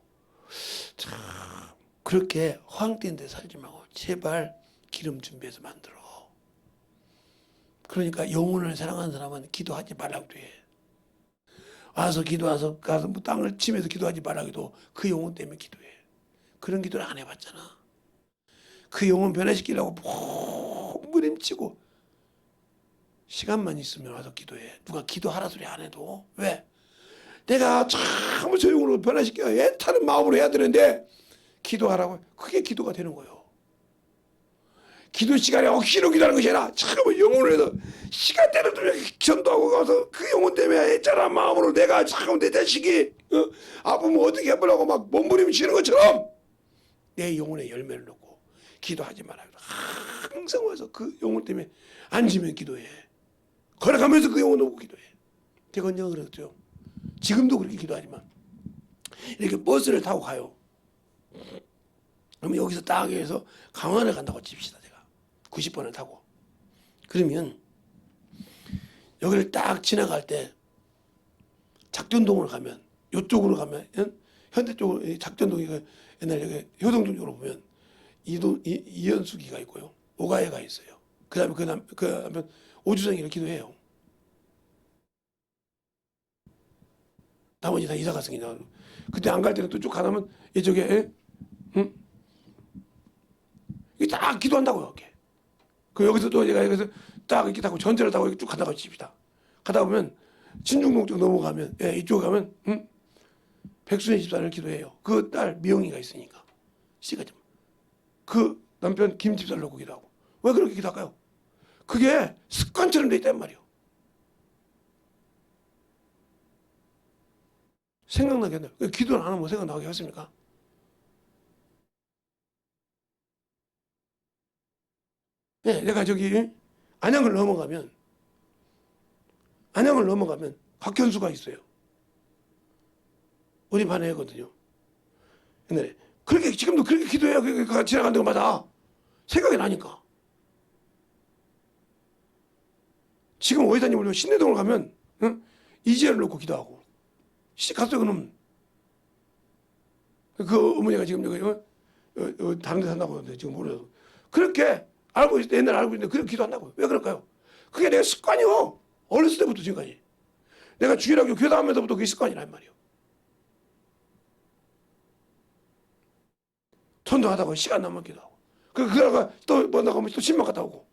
참 그렇게 허황된 데 살지 말고 제발 기름 준비해서 만들어. 그러니까 영혼을 사랑하는 사람은 기도하지 말라고 해. 와서 기도와서 가서 뭐 땅을 치면서 기도하지 말라고 해도 그 영혼 때문에 기도해. 그런 기도를 안 해봤잖아. 그 영혼 변화시키려고 몸부림치고 시간만 있으면 와서 기도해. 누가 기도하라 소리 안 해도. 왜? 내가 참 저 영혼을 변화시켜 애타는 마음으로 해야 되는데 기도하라고. 그게 기도가 되는 거예요. 기도 시간에 억지로 기도하는 것이 아니라 참 영혼을 해서 시간대를 두며 전도하고 가서 그 영혼 때문에 애짠한 마음으로 내가 참 내 자식이 아프면 어떻게 해보려고 막 몸부림치는 것처럼 내 영혼에 열매를 놓고 기도하지 말아요. 항상 와서 그 영혼 때문에 앉으면 기도해. 걸어가면서 그 영혼 놓고 기도해. 제가 언젠가 그랬죠. 지금도 그렇게 기도하지만 이렇게 버스를 타고 가요. 그러면 여기서 딱 해서 강원을 간다고 칩시다. 제가 90번을 타고 그러면 여기를 딱 지나갈 때 작전동으로 가면 이쪽으로 가면 현대 쪽으로 작전동이 옛날 여기 효동동 쪽으로 보면 이현숙이가 있고요. 오가예가 있어요. 그다음에 오주성이를 기도해요. 나머지 다 이사 갔으니까. 그때 안 갈 때는 또 쭉 가다면 이쪽에 이게 딱 기도한다고요. 이렇게. 그 여기서 또 제가 여기서 딱 이렇게 타고 전철을 타고 이렇게 쭉 가다가 칩시다. 가다 보면 신중동 쪽 넘어가면 이쪽 가면 백순의 집사를 기도해요. 그 딸 미영이가 있으니까 씨가 좀. 그 남편 김 집사를 놓고 기도하고. 왜 그렇게 기도할까요? 그게 습관처럼 돼 있단 말이에요. 생각나게 한다. 기도를 안 하면 뭐 생각나게 하십니까? 네, 내가 저기 안양을 넘어가면 각현수가 있어요. 우리 반에 했거든요. 옛날에. 그렇게 지금도 그렇게 기도해야 그게 지나간 데가 맞아. 생각이 나니까. 지금 어디다님을 신내동을 가면 응? 이지혜를 놓고 기도하고 갔어요. 그놈. 그 어머니가 지금 여기 다른 데 산다고 하는데 지금 모르죠. 그렇게 알고 있을 때 옛날에 알고 있는데 그렇게 기도한다고요. 왜 그럴까요? 그게 내 습관이요. 어렸을 때부터 지금까지. 내가 주일학교 교회 다니면서부터 그게 습관이란 말이에요. 전도하다가 시간 남으면 기도하고. 그러다가 또 뭐 나가면 또 신방 갔다 오고.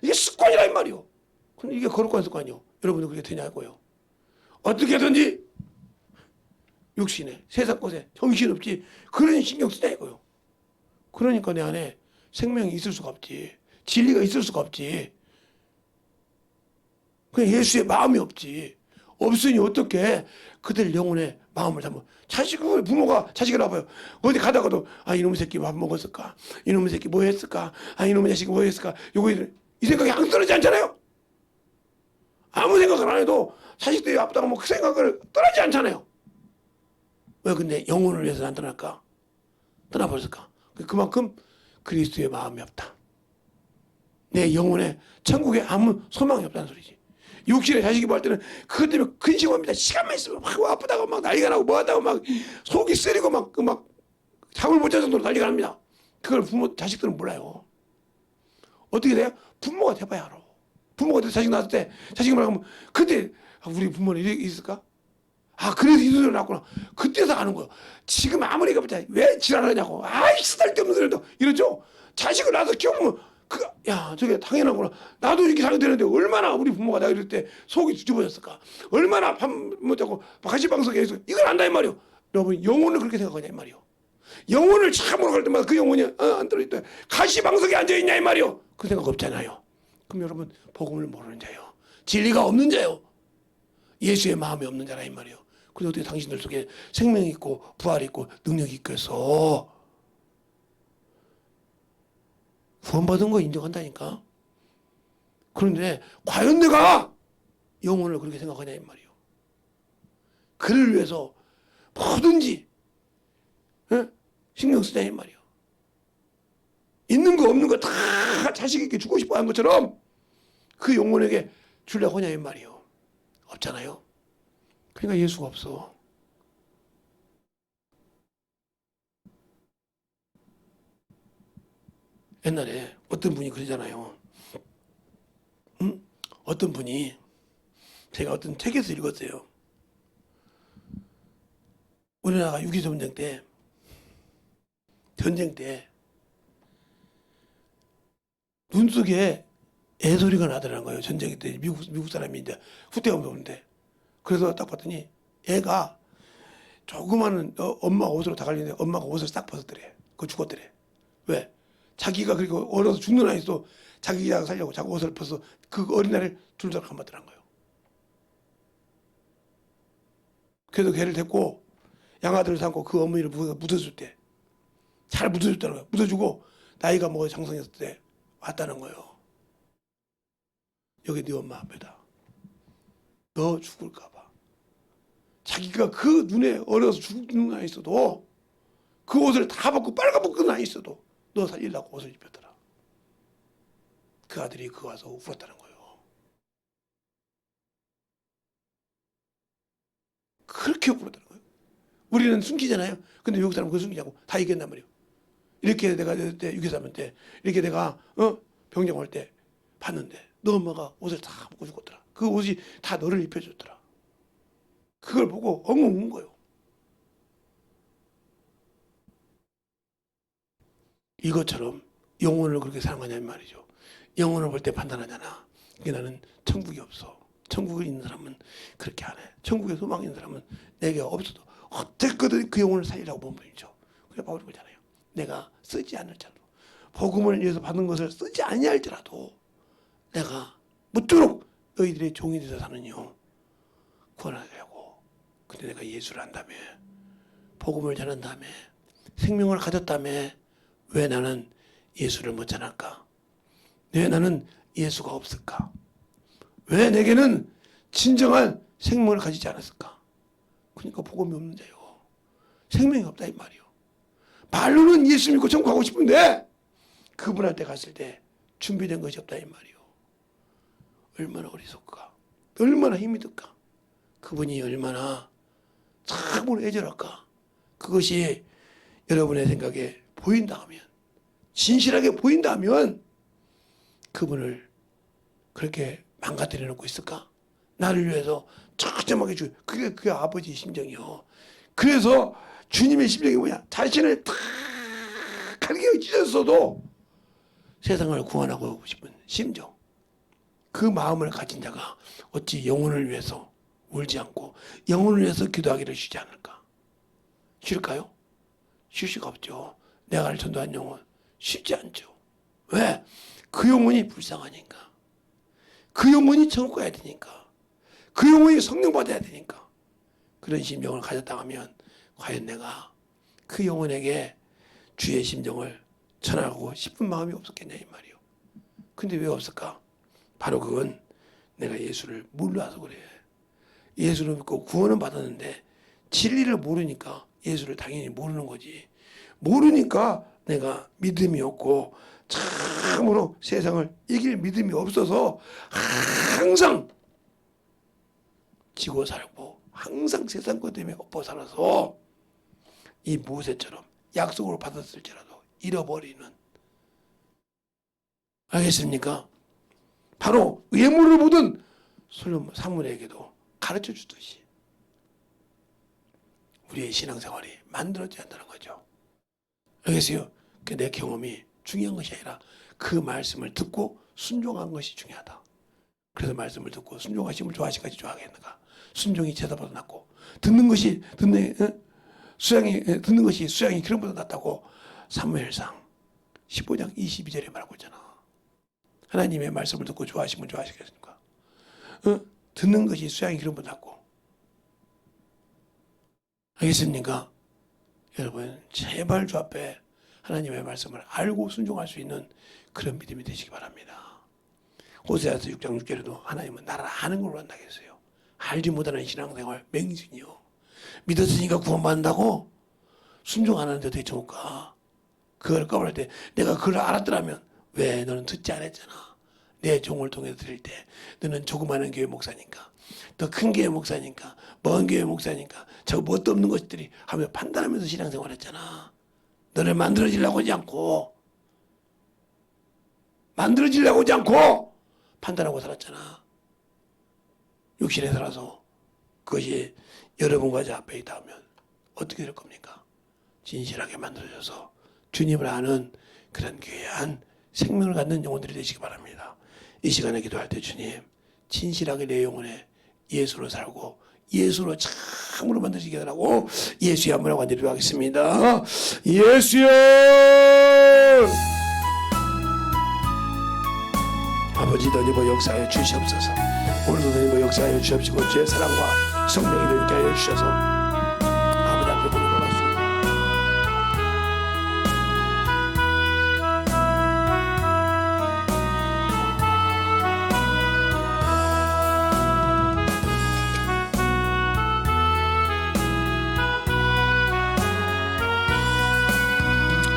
이게 습관이란 말이에요. 근데 이게 거룩한 습관이요. 여러분들 그게 되냐고요. 어떻게든지 육신에 세상 것에 정신없지 그런 신경 쓰자 이거요. 그러니까 내 안에 생명이 있을 수가 없지. 진리가 있을 수가 없지. 그냥 예수의 마음이 없지. 없으니 어떻게 그들 영혼의 마음을 담아. 자식을 부모가 자식을 아봐요. 어디 가다가도 이놈의 새끼 밥 먹었을까? 이놈의 새끼 뭐 했을까? 이놈의 자식이 뭐 했을까? 이 생각이 안 떨어지지 않잖아요. 아무 생각을 안 해도 자식들이 아프다고 뭐 그 생각을 떠나지 않잖아요. 왜 근데 영혼을 위해서 안 떠날까? 떠나버렸을까? 그만큼 그리스도의 마음이 없다. 내 영혼에 천국에 아무 소망이 없다는 소리지. 육신의 자식이 뭐 할 때는 그것 때문에 근심합니다. 시간만 있으면 막 아프다고 막 난리가 나고 뭐 한다고 막 속이 쓰리고 막 잠을 못 잘 정도로 난리가 납니다. 그걸 부모 자식들은 몰라요. 어떻게 돼요? 부모가 돼봐야 알아. 부모가 돼서 자식 낳았을 때 자식이 말하면 그때 우리 부모는 이렇게 있을까? 그래서 이 소리를 낳았구나. 그때서 아는 거예요. 지금 아무리 가보자 왜 지랄하냐고. 쓸데없는 소리도 이러죠. 자식을 낳아서 키우면 저게 당연하구나. 나도 이렇게 살게 되는데 얼마나 우리 부모가 나 이럴 때 속이 뒤집어졌을까. 얼마나 밤 못 자고 가시방석에 있어. 이걸 안다 이 말이요. 여러분 영혼을 그렇게 생각하냐 이 말이요. 영혼을 참으로 갈 때마다 그 영혼이 안 떨어질 때 가시방석에 앉아있냐 이 말이요. 그 생각 없잖아요. 그럼 여러분 복음을 모르는 자요. 진리가 없는 자요. 예수의 마음이 없는 자라 이 말이요. 그래서 어떻게 당신들 속에 생명이 있고 부활이 있고 능력이 있겠어. 구원받은 거 인정한다니까. 그런데 과연 내가 영혼을 그렇게 생각하냐 이 말이요. 그를 위해서 뭐든지 신경 쓰냐 이 말이요. 있는 거 없는 거 다 자식에게 주고 싶어 하는 것처럼 그 영혼에게 주려고 하냐 이 말이요. 없잖아요. 그러니까 예수가 없어. 옛날에 어떤 분이 그러잖아요. 어떤 분이 제가 어떤 책에서 읽었어요. 우리나라가 6.25 전쟁 때 눈 속에 애소리가 나더라는 거예요. 전쟁 때 미국 사람이 이제 후퇴가 오는데 그래서 딱 봤더니 애가 조그마한 엄마 옷으로 다 갈리는데 엄마가 옷을 싹 벗었더래. 그거 죽었더래. 왜? 자기가 그리고 어려서 죽는 아이도 자기가 살려고 자기 옷을 벗어 그 어린아이를 둘다 감았더란 거예요. 그래서 걔를 데리고 양아들을 삼고 그 어머니를 묻어줄 때 잘 묻어줬다는 거예요. 묻어주고 나이가 뭐 장성했을 때 왔다는 거예요. 여기 네 엄마 앞에다. 너 죽을까 봐. 자기가 그 눈에 어려서 죽는 아이 있어도 그 옷을 다 벗고 빨가벗고 아이 있어도 너 살리려고 옷을 입혔더라. 그 아들이 그거 와서 울었다는 거예요. 그렇게 울었다는 거예요. 우리는 숨기잖아요. 근데 외국 사람은 그거 숨기냐고 다 얘기한단 말이에요. 이렇게 내가 때 6.23 때 이렇게 내가 병장 올 때 봤는데 너 엄마가 옷을 다 벗고 죽었더라. 그 옷이 다 너를 입혀줬더라. 그걸 보고 엉엉 운 거예요. 이것처럼 영혼을 그렇게 사랑하냐는 말이죠. 영혼을 볼 때 판단하잖아. 이게 나는 천국이 없어. 천국에 있는 사람은 그렇게 안 해. 천국에 소망이 있는 사람은 내게 없어도 어쨌든 그 영혼을 살리라고 몸부림쳐. 그래 바울이 그러잖아요. 내가 쓰지 않을지라도 복음을 위해서 받는 것을 쓰지 아니할지라도 내가 묻도록 너희들의 종이 되어 사는요 구원하려고. 근데 내가 예수를 안다며 복음을 전한다며 생명을 가졌다며 왜 나는 예수를 못 전할까? 왜 나는 예수가 없을까? 왜 내게는 진정한 생명을 가지지 않았을까? 그러니까 복음이 없는 자요. 생명이 없다 이 말이요. 말로는 예수 믿고 천국 가고 싶은데 그분한테 갔을 때 준비된 것이 없다 이 말이요. 얼마나 어리석을까? 얼마나 힘이 들까? 그분이 얼마나 참으로 애절할까? 그것이 여러분의 생각에 보인다 하면, 진실하게 보인다 하면 그분을 그렇게 망가뜨려 놓고 있을까? 나를 위해서 처참하게 그게 아버지의 심정이요. 그래서 주님의 심정이 뭐냐? 자신을 다 가리게 찢었어도 세상을 구원하고 싶은 심정. 그 마음을 가진 자가 어찌 영혼을 위해서 울지 않고 영혼을 위해서 기도하기를 쉬지 않을까? 쉬울까요? 쉴 수가 없죠. 내가 전도한 영혼 쉽지 않죠. 왜? 그 영혼이 불쌍하니까. 그 영혼이 천국 가야 되니까. 그 영혼이 성령 받아야 되니까. 그런 심정을 가졌다 하면 과연 내가 그 영혼에게 주의 심정을 전하고 싶은 마음이 없었겠냐 이 말이요. 근데 왜 없을까? 바로 그건 내가 예수를 몰라서 그래. 예수를 믿고 구원은 받았는데 진리를 모르니까 예수를 당연히 모르는 거지. 모르니까 내가 믿음이 없고 참으로 세상을 이길 믿음이 없어서 항상 지고 살고 항상 세상 것 때문에 엎어 살아서 이 모세처럼 약속을 받았을지라도 잃어버리는, 알겠습니까? 바로 예물을 보던 솔로몬 사무엘에게도 가르쳐 주듯이 우리의 신앙생활이 만들어져야 한다는 거죠. 알겠어요? 내 경험이 중요한 것이 아니라 그 말씀을 듣고 순종한 것이 중요하다. 그래서 말씀을 듣고 순종하심을 좋아하시까지 좋아하겠는가? 순종이 제사보다 낫고 듣는 것이 수양이 기름보다 낫다고 사무엘상 15장 22절에 말하고 있잖아. 하나님의 말씀을 듣고 좋아하시면 좋아하시겠습니까? 듣는 것이 수양이 기름보다 낫고. 알겠습니까? 여러분 제발 주 앞에 하나님의 말씀을 알고 순종할 수 있는 그런 믿음이 되시기 바랍니다. 호세아서 6장 6절에도 하나님은 나를 아는 걸로 한다고 했어요. 알지 못하는 신앙생활 맹신이요. 믿었으니까 구원받는다고 순종 안 하는데 어떻게 좋을까? 그걸 꺼버릴 때 내가 그걸 알았더라면 왜 너는 듣지 않았잖아. 내 종을 통해서 들을 때 너는 조그마한 교회 목사니까, 더 큰 교회 목사니까, 먼 교회 목사니까 저거 뭣도 없는 것들이 하며 판단하면서 신앙생활 했잖아. 너를 만들어지려고 하지 않고 판단하고 살았잖아. 육신에 살아서 그것이 여러분과 저 앞에 있다 하면 어떻게 될 겁니까? 진실하게 만들어져서 주님을 아는 그런 귀한 생명을 갖는 영혼들이 되시기 바랍니다. 이 시간에 기도할 때 주님 진실하게 내 영혼에 예수로 살고 예수로 참으로 만드시기 바라고 예수의 한번 하고 드리도록 하겠습니다. 예수여! 아버지 너희버 역사하여 주시옵소서. 오늘도 너희버 역사하여 주시옵시고 주의 사랑과 성령이 너희께 하여 주셔서 아버지 앞에 보내 받았습니다.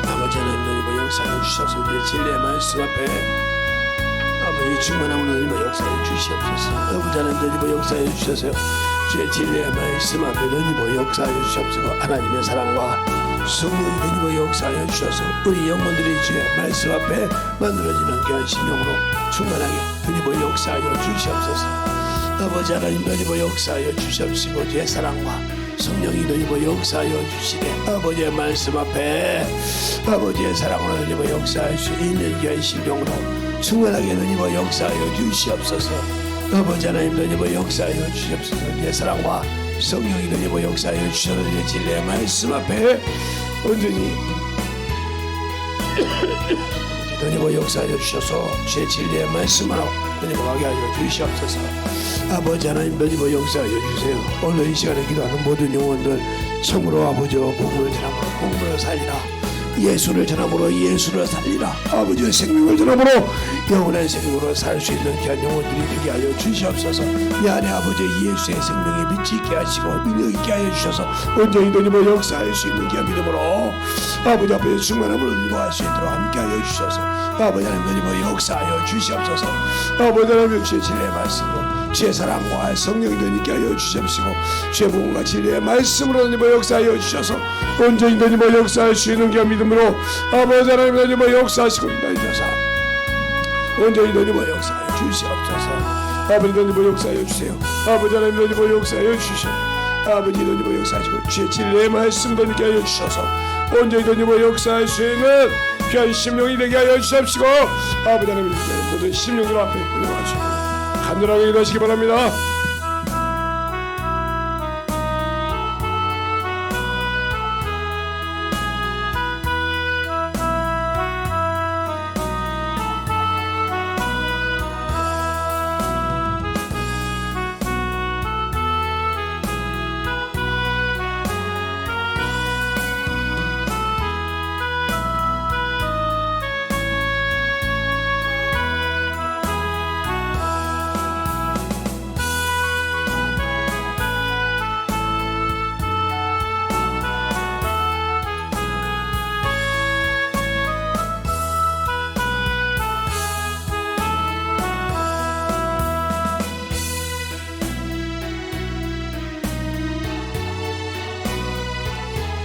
아버지 하나님 너희버 역사하여 주셔서 우리의 진리의 말씀 앞에 아버지 충만함으로 너희버 역사해 주시옵소서. 아버지 하나님 너희버 역사해 주셔서 주의 진리의 말씀 앞에 너희버 역사하여 주시옵소서. 하나님의 사랑과 성령이 너희버 역사하여 주셔서 우리 영혼들이 주의 말씀 앞에 만들어지는 귀한 심령으로 충만하게 너희버 역사하여 주시옵소서. 아버지 하나님 너희버 역사하여 주시옵시고 주의 사랑과 성령이 너희버 역사하여 주시되 아버지의 말씀 앞에 아버지의 사랑으로 너희버 역사할 수 있는 귀한 심령으로 충만하게 너희버 역사하여 주시옵소서. 아버지 하나님 너희버 역사하여 주시옵소서. 내 사랑과 성령이 너희버 역사하여 주셔서 내 진리의 말씀 앞에 온전히 너희버 역사하여 주셔서 주의 진리의 말씀으로 너희버 가게 하여 주시옵소서. 아버지 하나님 너희버 역사하여 주세요. 오늘 이 시간에 기도하는 모든 영혼들 참으로 아버지와 복음을 전함으로 복음을 살리라 예수를 전함으로 예수를 살리라. 아버지의 생명을 전함으로 영원한 생명으로 살 수 있는 귀한 영혼들이 되게 하여 주시옵소서. 내 안에 아버지 예수의 생명에 빛이 있게 하시고 능력 있게 하여 주셔서 온전히 너님을 역사할 수 있는 귀한 믿음으로 아버지 앞에 충만함을 인도할 수 있도록 함께 하여 주셔서 아버지 하나님 너님을 역사하여 주시옵소서. 아버지 하나님 주의 진리의 말씀으로 주의 사랑과 성령이 너님께 하여 주시옵시고 주의 복음과 진리의 말씀으로 너님을 역사하여 주셔서 온전히 너님을 역사할 수 있는 귀한 믿음으로 아버지 하나님 너님을 역사하시고 인도해 주셔서 온전히 너님을 역사하여 주시옵소서. 아버지 너님을 역사하여 주세요. 아버지 하나님 너님을 역사하여 주시오. 아버지 너님을 역사하시고 주의 진리의 말씀 너님께 하여 주셔서 온전히 너님을 역사할 수 있는 귀한 심령이 되게 하여 주시옵시고 아버지 하나님 모든 심령들 앞에 올려가시고 간절하게 기도하시기 바랍니다.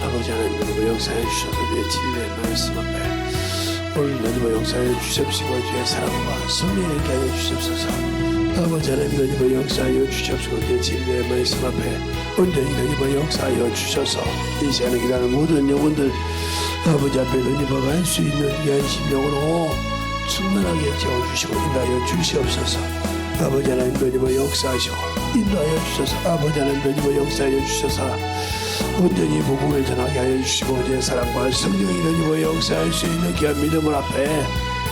아버지 하나님 너님을 역사해 주셔서 주의 진리의 말씀 앞에 오늘 너님을 역사해 주십시고 주의 사랑과 성령을 하여 주옵소서. 아버지 하나님 너님을 역사하여 주십시고 주의 진리의 말씀 앞에 온전히 너님을 역사하여 주셔서 이 시간에 기다리는 모든 영혼들 아버지 앞에 너님을 갈 수 있는 귀한 심령으로 충만하게 채워주시고 인도하여 주시옵소서. 아버지 하나님 너님을 역사하시고 인도하여 주셔서 아버지 하나님 너님을 역사하여 주셔서 온전히 복음을 전하게 하여 주시고 제 사랑과 성령이 너님을 역사할 수 있는 귀한 믿음을 앞에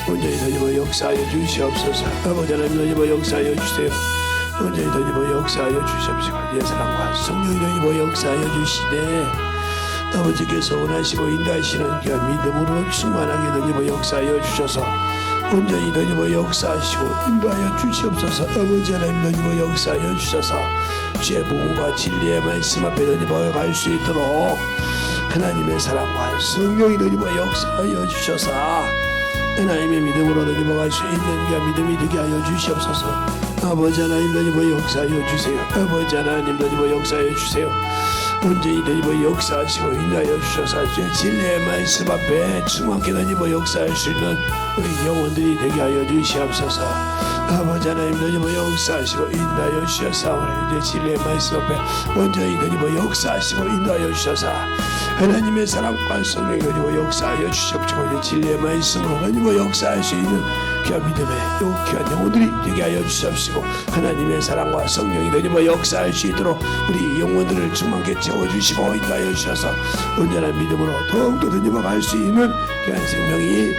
온전히 너님을 역사하여 주시옵소서. 아버지 하나님 너님을 역사하여 주세요. 온전히 너님을 역사하여 주시옵시고 제 사랑과 성령이 너님을 역사하여 주시되 아버지께서 원하시고 인도하시는 귀한 믿음으로 충만하게 너님을 역사하여 주셔서 온전히 너님을 역사하시고 인도하여 주시옵소서. 아버지 하나님 너님을 역사하여 주셔서 주의 복음과 진리의 말씀 앞에 너님을 갈 수 있도록 하나님의 사랑과 성령이 너님을 역사하여 주셔서 하나님의 믿음으로 너님을 갈 수 있는 귀한 믿음이 되게 하여 주시옵소서. 아버지 하나님 너님을 역사하여 주세요. 아버지 하나님 너님을 역사하여 주세요. 온전히 너님을 역사하시고 인도하여 주셔서 주의 진리의 말씀 앞에 충만하게 너님을 역사할 수 있는 우리 영혼들이 되게 하여 주시옵소서. 아버지 하나님 너님을 역사하시고 인도하여 주셔서 우리 진리의 말씀 앞에 온전히 너님을 역사하시고 인도하여 주셔서 하나님의 사랑과 성령이 너님을 역사하여 주시옵시고 진리의 말씀으로 너님을 역사할 수 있는 귀한 믿음의 귀한 영혼들이 되게 하여 주시옵시고 하나님의 사랑과 성령이 너님을 역사할 수 있도록 우리 영혼들을 충만하게 채워주시고 인도하여 주셔서 온전한 믿음으로 더욱더 너님을 갈 수 있는 귀한 생명이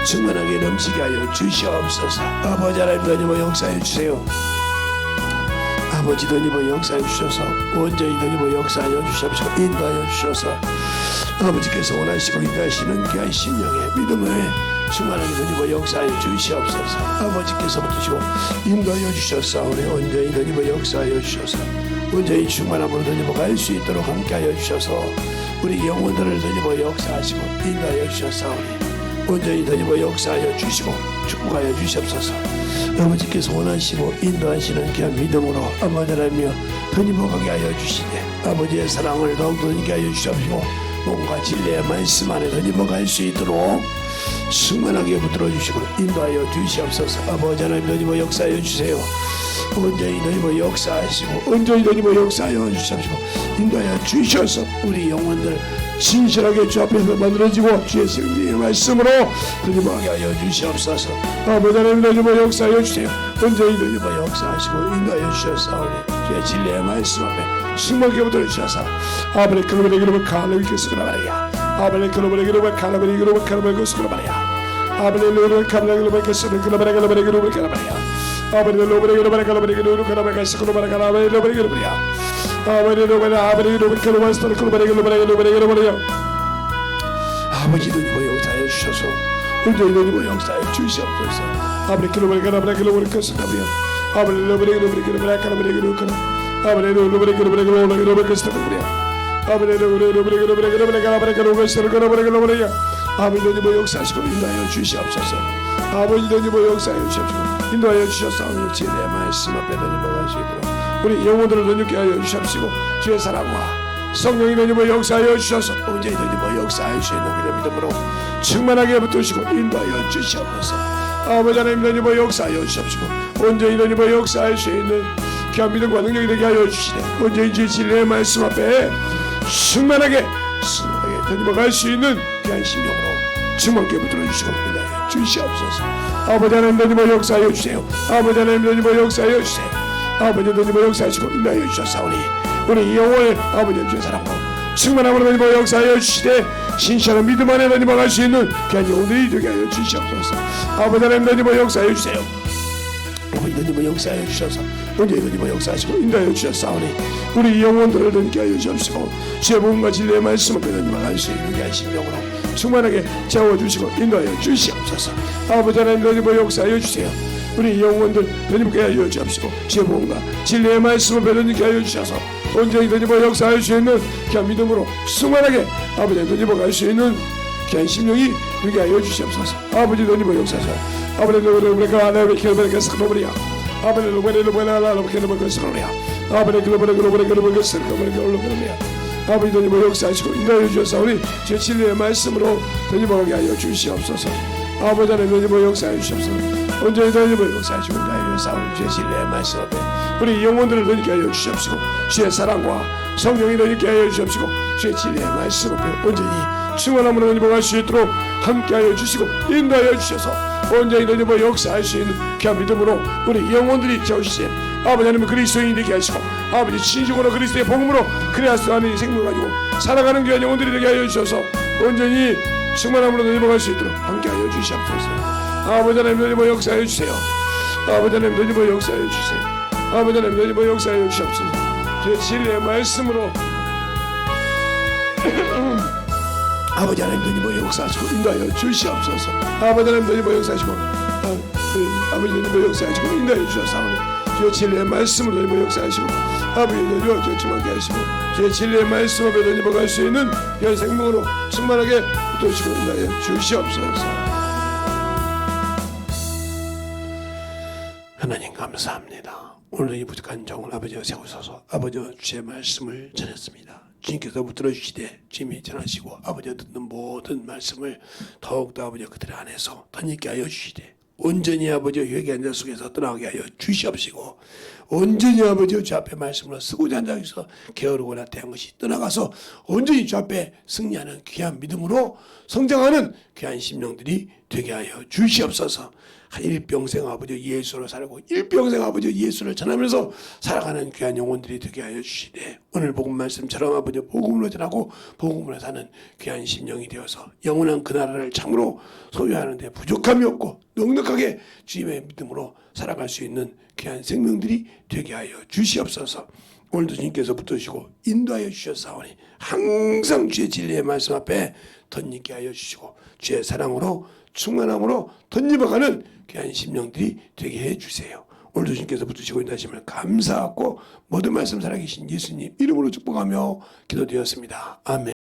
충만하게 넘치게 하여 주시옵소서. 아버지 하나님 너님을 역사해 주세요. 아버지 너님을 역사해 주셔서 온전히 너님을 역사하여 주시옵시고 인도하여 주셔서 아버지께서 원하시고 인도하시는 귀한 심령의 믿음을 충만하게 너님을 역사하여 주시옵소서. 아버지께서부터 주시고 인도하여 주셔서 우리 온전히 너님을 역사하여 주셔서 온전히 충만함으로 너님을 갈 수 있도록 함께하여 주셔서 우리 영혼들을 너님을 역사하시고 인도하여 주셔서 우리 온전히 너님을 역사하여 주시고 축복하여 주시옵소서. 아버지께서 원하시고 인도하시는 귀한 믿음으로 아버지 하나님이여 너님을 가게 하여 주시되 아버지의 사랑을 더욱더 느끼게 하여 주시옵시고 몸과 진리의 말씀 안에 너님을 갈 수 있도록 충만하게 붙들어 주시고 인도하여 주시옵소서. 아버지 하나님 너님을 역사하여 주세요. 온전히 너님을 역사하시고 온전히 너님을 역사하여 주시옵시고 인도하여 주셔서 우리 영혼들 진실하게 주 앞에서 만들어지고 주의 생명의 말씀으로 너님을 하게 하여 주시옵소서. 아버지 하나님 너님을 역사하여 주세요. 온전히 너님을 역사하시고 인도하여 주셔서 우리 주의 진리의 말씀 앞에 충만하게 붙들어 주셔서 아버지 그놈의 이름을 갈라비게 쓰거나 말이야. 아버지 그놈의 이름을 갈라비게 이름을 갈라비게 쓰거나 말이야. 아버지 이름을 갈라비게 쓰거나 말이야. 이름을 갈라비게 아버지 로브레 이름을 갈라비게 이름을 갈라비게 쓰거나 말이야. 아버지 로브레 이름이야. 아버지 로브레 아버지 로브레 갈라비게 쓰거나 말이야. 아버지 주님 역사해 주셔서 온전히 주님 역사해 주시옵소서. 아버지 그러므로 가라브라 그러므로 그스타브리아 아버지 러브리 그러므로 그러므로 가라브리 그러므로 아버지 러브리 그러므로 그러므로 그스타브리아 아버지 러브리 그러므로 그러므로 가라브라 그러므로 그러므로 아버지 주님 역사하시고 인도하여 주시옵소서. 아버지 주님 역사해 주시옵시고 인도하여 주셨사오니 주의 말씀 앞에 주님 하시도록 우리 영혼들을 주님께 하여 주시옵시고 주의 사랑과 성령이 주님 역사하여 주셔서 온전히 주님 역사하여 주시는 우리를 믿음으로 충만하게 붙드시고 인도하여 주시옵소서. 아버지 하나님 주님 역사하여 주시옵시고 온전히 주님 역사할 수 있는 귀한 믿음과 능력이 되게 하여 주시되 온전히 주의 진리의 말씀 앞에 충만하게 승하게 주님 갈 수 있는 귀한 심령으로 충만하게 붙들어 주시고 인도하여 주시옵소서. 아버지 하나님 주님 역사하여 주세요. 아버지 하나님 주님 역사하여 주세요. 아버지 주님 역사하시고 인도하여 주셨사오니 우리 영혼을 아버지 주의 사랑으로 충만함으로 주님 역사하여 주시되 신실한 믿음 안에 주님 갈 수 있는 귀한 영혼들이 되게 하여 주시옵소서. 아버지 하나님 주님 역사하여 주세요. 아버지 주님 역사하여 주셔서 온전히 주님 역사하시고 인도하여 주셨사오니 우리 영혼들을 주님께 하여 주옵시고 주의 복음과 진리의 말씀 앞에 주님 갈 수 있는 귀한 심령으로 충만하게 채워주시고 인도하여 주시옵소서. 아버지 하나님 주님 역사하여 주세요. 우리 영혼들 주님께 하여 주옵시고 주의 복음과 진리의 말씀 앞에 주님께 하여 주셔서 온전히 주님 역사할 수 있는 귀한 믿음으로 충만하게 아버지 주님 갈 수 있는 귀한 심령이 되게 하여 주시옵소서. 아버지 주님 역사하셔 아버지 주님 하나님의 기업을 사노브리야 아버지 아버지 주님 역사하시고 인도하여 주셔서오니 제 진리의 말씀으로 주님 오게 하여 주시옵소서. 아버지 하나님 주님 역사해 주시옵소서. 온전히 주님 역사하시고 인도하여 주셔서 제 진리의 말씀 앞에 우리 영혼들을 주님께 하여 주시옵시고 주의 사랑과 성령이 주님께 하여 주시옵시고 주의 진리의 말씀 앞에 온전히 충만함으로 주님 갈 수 있도록 함께 하여 주시고 인도하여 주셔서 온전히 주님 역사할 수 있는 귀한 믿음으로 우리 영혼들이 채우시세. 아버지 하나님 그리스도인이 되게 하시고 아버지 진정으로 그리스도의 복음으로 그리스도 안에 생명을 가지고 살아가는 귀한 영혼들이 되게 하여 주셔서 온전히 충만함으로 주님 갈 수 있도록 함께 하여 주시옵소서. 아버지 하나님 주님 역사해 주세요. 아버지 하나님 주님 역사해 주세요. 아버지 하나님 주님 역사해 주시옵소서. 제 진리의 말씀으로 아버지 하나님 주님 역사하시고 인도하여 주시옵소서. 아버지 하나님 주님 역사하시고 아버지 주님 역사하시고 인도하여 주셨사오니 주의 진리의 말씀으로 주님 역사하시고 아버지 주님 조심하게 하시고 주의 진리의 말씀 앞에 주님 갈 수 있는 귀한 생명으로 충만하게 붙드시고 인도하여 주시옵소서. 하나님 감사합니다. 오늘 이 부족한 종을 아버지가 세우소서. 아버지와 주의 말씀을 전했습니다. 주님께서 붙들어 주시되 주님이 전하시고 아버지가 듣는 모든 말씀을 더욱더 아버지 그들 안에서 덧입게 하여 주시되 온전히 아버지 회개한 자 속에서 떠나게 하여 주시옵시고 온전히 아버지 주 앞에 말씀으로 쓰고자 한 자에서 게으르거나 대한 것이 떠나가서 온전히 주 앞에 승리하는 귀한 믿음으로 성장하는 귀한 심령들이 되게 하여 주시옵소서. 일평생 아버지 예수로 살고 일평생 아버지 예수를 전하면서 살아가는 귀한 영혼들이 되게 하여 주시되 오늘 복음 말씀처럼 아버지 복음으로 전하고 복음으로 사는 귀한 심령이 되어서 영원한 그 나라를 참으로 소유하는 데 부족함이 없고 넉넉하게 주님의 믿음으로 살아갈 수 있는 귀한 생명들이 되게 하여 주시옵소서. 오늘도 주님께서 붙드시고 인도하여 주셨사오니 항상 주의 진리의 말씀 앞에 덧입게 하여 주시고 주의 사랑으로 충만함으로 덧입어가는 귀한 심령들이 되게 해주세요. 오늘도 주님께서 붙드시고 인도하심을 감사하고 모든 말씀 살아계신 예수님 이름으로 축복하며 기도드렸습니다. 아멘.